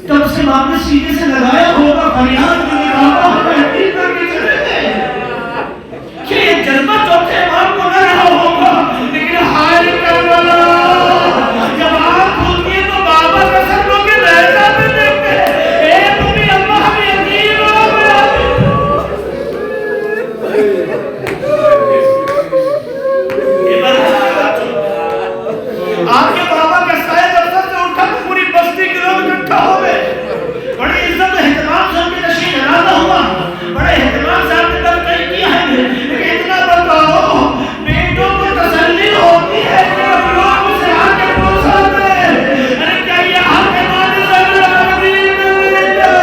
تب سے باپ نے سینے سے لگایا ہوگا فریاد کہ بابا ہمیں یقین کر کے چلے گئے کہ یہ جذبہ چوتھے باپ کو نہ رہا ہوگا، لیکن حال کربلا جب آپ کھلتی ہے تو بابا کا سر لوگ کے لہجہ میں دیکھتے ہیں، اے تمہیں اللہ ہمیں یقین ہو گیا۔ آپ کے بابا کا سایہ جب سر سے اٹھا تو پوری بستی کے لوگ اکٹھا ہو گئے، بڑے عزت و احترام سے ان کے نشین جنازہ ہوا، بڑے احترام سے آپ نے کب کہیں کیا ہے، لیکن اتنا بتاؤ بیٹوں کو تسلی ہوتی ہے کہ اب لوگ اسے آگے پہنچا دیں، ارے کیا یہ آپ کے مانے ضرور عظیم میں جا،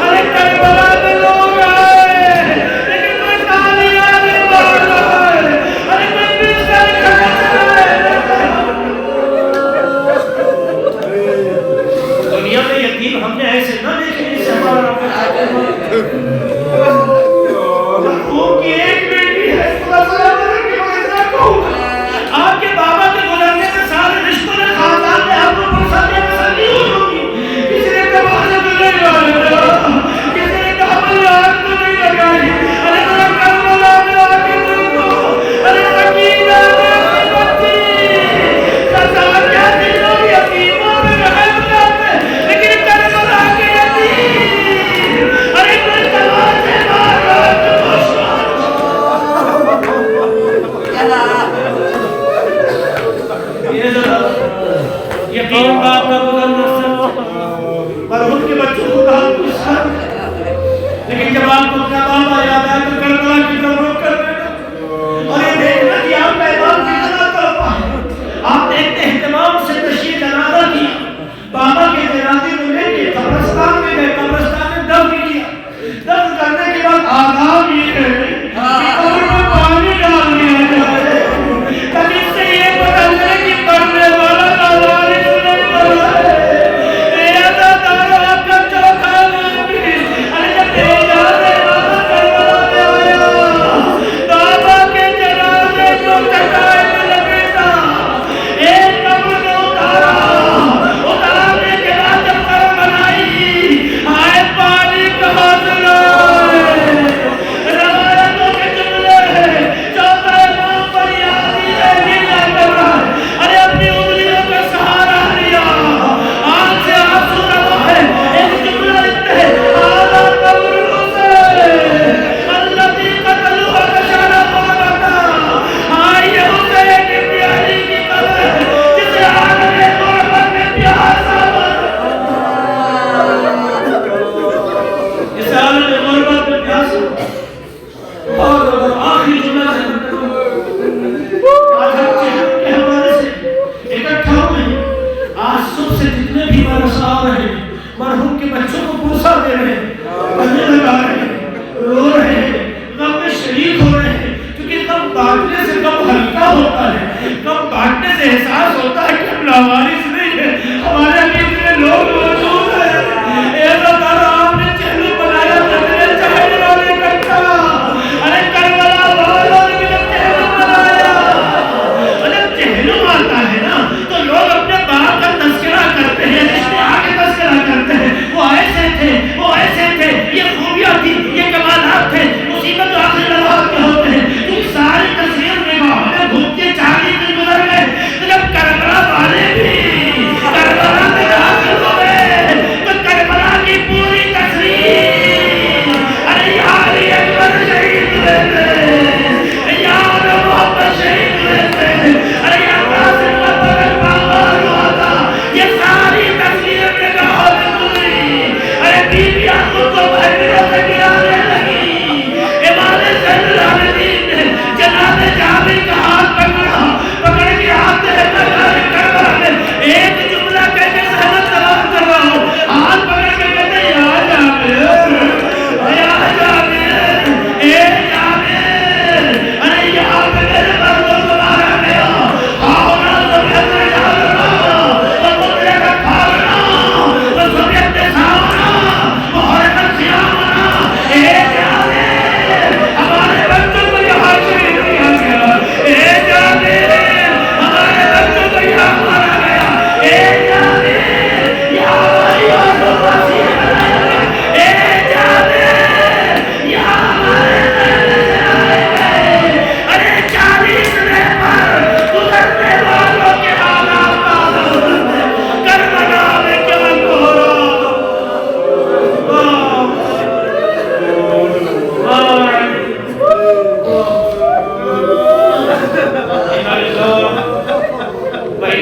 ارے کربلا میں لوگ آئے لیکن کوئی تالیاں نہیں مار رہا ہے، ارے کوئی بستر کھڑا دنیا میں یتیم ہم نے ایسے نہ دیکھے جسے ہمارا مرحوم کی ایک بیٹی ہے، خدا سلامت رکھے، میں اتنا کہوں گا آپ کے بابا کے گزرنے سے سارے رشتوں نے خاندان میں آپ کو پرسان میں تسلی ہوئی ہوگی، کسی نے کہا مجھے تو نہیں لگا، کسی نے کہا مجھے آج تو نہیں لگائی، ارے ذرا کربلا میں آ کے دیکھو، ارے سکینہ میں اپنی بچی سزا کیا دلوں یتیموں میں رحم جاتے، لیکن کربلا کے یتیم ارے کوئی تماشے مار رہا ہے یہ ذرا یقین باپ کا گزرنا سب مرحوم کے بچوں کو کہا کچھ سب، لیکن جب آپ کو اپنا بابا یاد آئے تو کربلا کی طرف رخ کر دینا اور یہ دیکھنا کہ آپ کا امام کتنا تڑپا، آپ نے اتنے اہتمام سے تشریح جنازہ کیا، بابا کے جنازے میں لے کے قبرستان میں گئے، قبرستان میں دفن کیا، دفن کرنے کے بعد آداب یہ ہے کہ قبر میں پانی ڈال دیا جائے تاکہ اس سے یہ پتہ چلے کہ مرنے والا نوارث نہیں مرا ہے، اے عزادارو آپ کا چوکھا نبی، ارے جب بے جانے والا کربلا میں آیا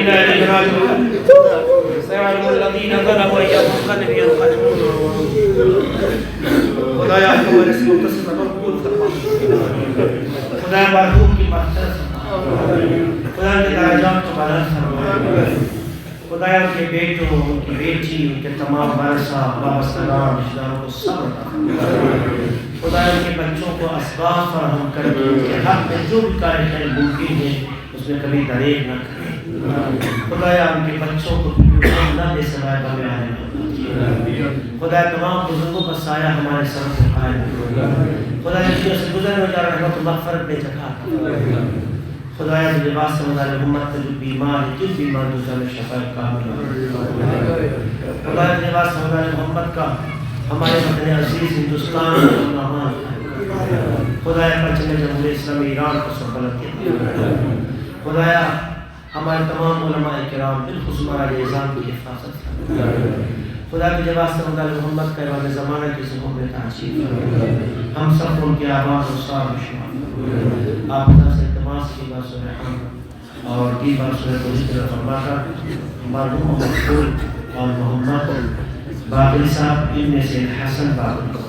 إنا إليه راجعون سيعلم الذين ظلموا أي منقلب ينقلبون خدایا ہمارے سے متصل مقبول فرما خدایا مرحوم کی مغفرت فرما خدایا کے درجات کو بلند فرما خدایا ان کے بیٹوں ان کی بیٹی ان کے تمام ورثہ وابستگان رشتہ داروں کو صبر عطا خدایا ان کے بچوں کو اسباب فراہم کر کے ان کے حق میں جو بھی کار خیر ممکن ہے اس میں کبھی دریغ نہ کرے خدایا ان کے بچوں کو نہ دے سوائے بغیر آنے خدا تمام بزرگوں کا سایہ ہمارے سر سے قائم خدا جن سے گزر ہو جا رحمت و مغفرت میں جگہ خدایا تجھے واسطہ مدار امت کا جو بیمار ہے جس بیمار دوسرا میں شفا کامل خدا تجھے واسطہ مدار محمد کا ہمارے وطن عزیز ہندوستان کا امان خدایا پرچم جمہوریہ اسلامی ایران کو سنبھالت کیا خدایا ہمارے تمام علماء کرام بالخصوص ہمارے نظام کی حفاظت خدا کے واسطہ مدار محمد کا ایوان زمانہ کی سبب میں تعشیف ہم سب ان کے آباد و صاحب شمار آپ خدا سے التماس کی بات سنیں اور کی بات سنیں تو اس طرح فرما کر مرحوم مقبول اور محمد باقری صاحب ابن سید حسن باقری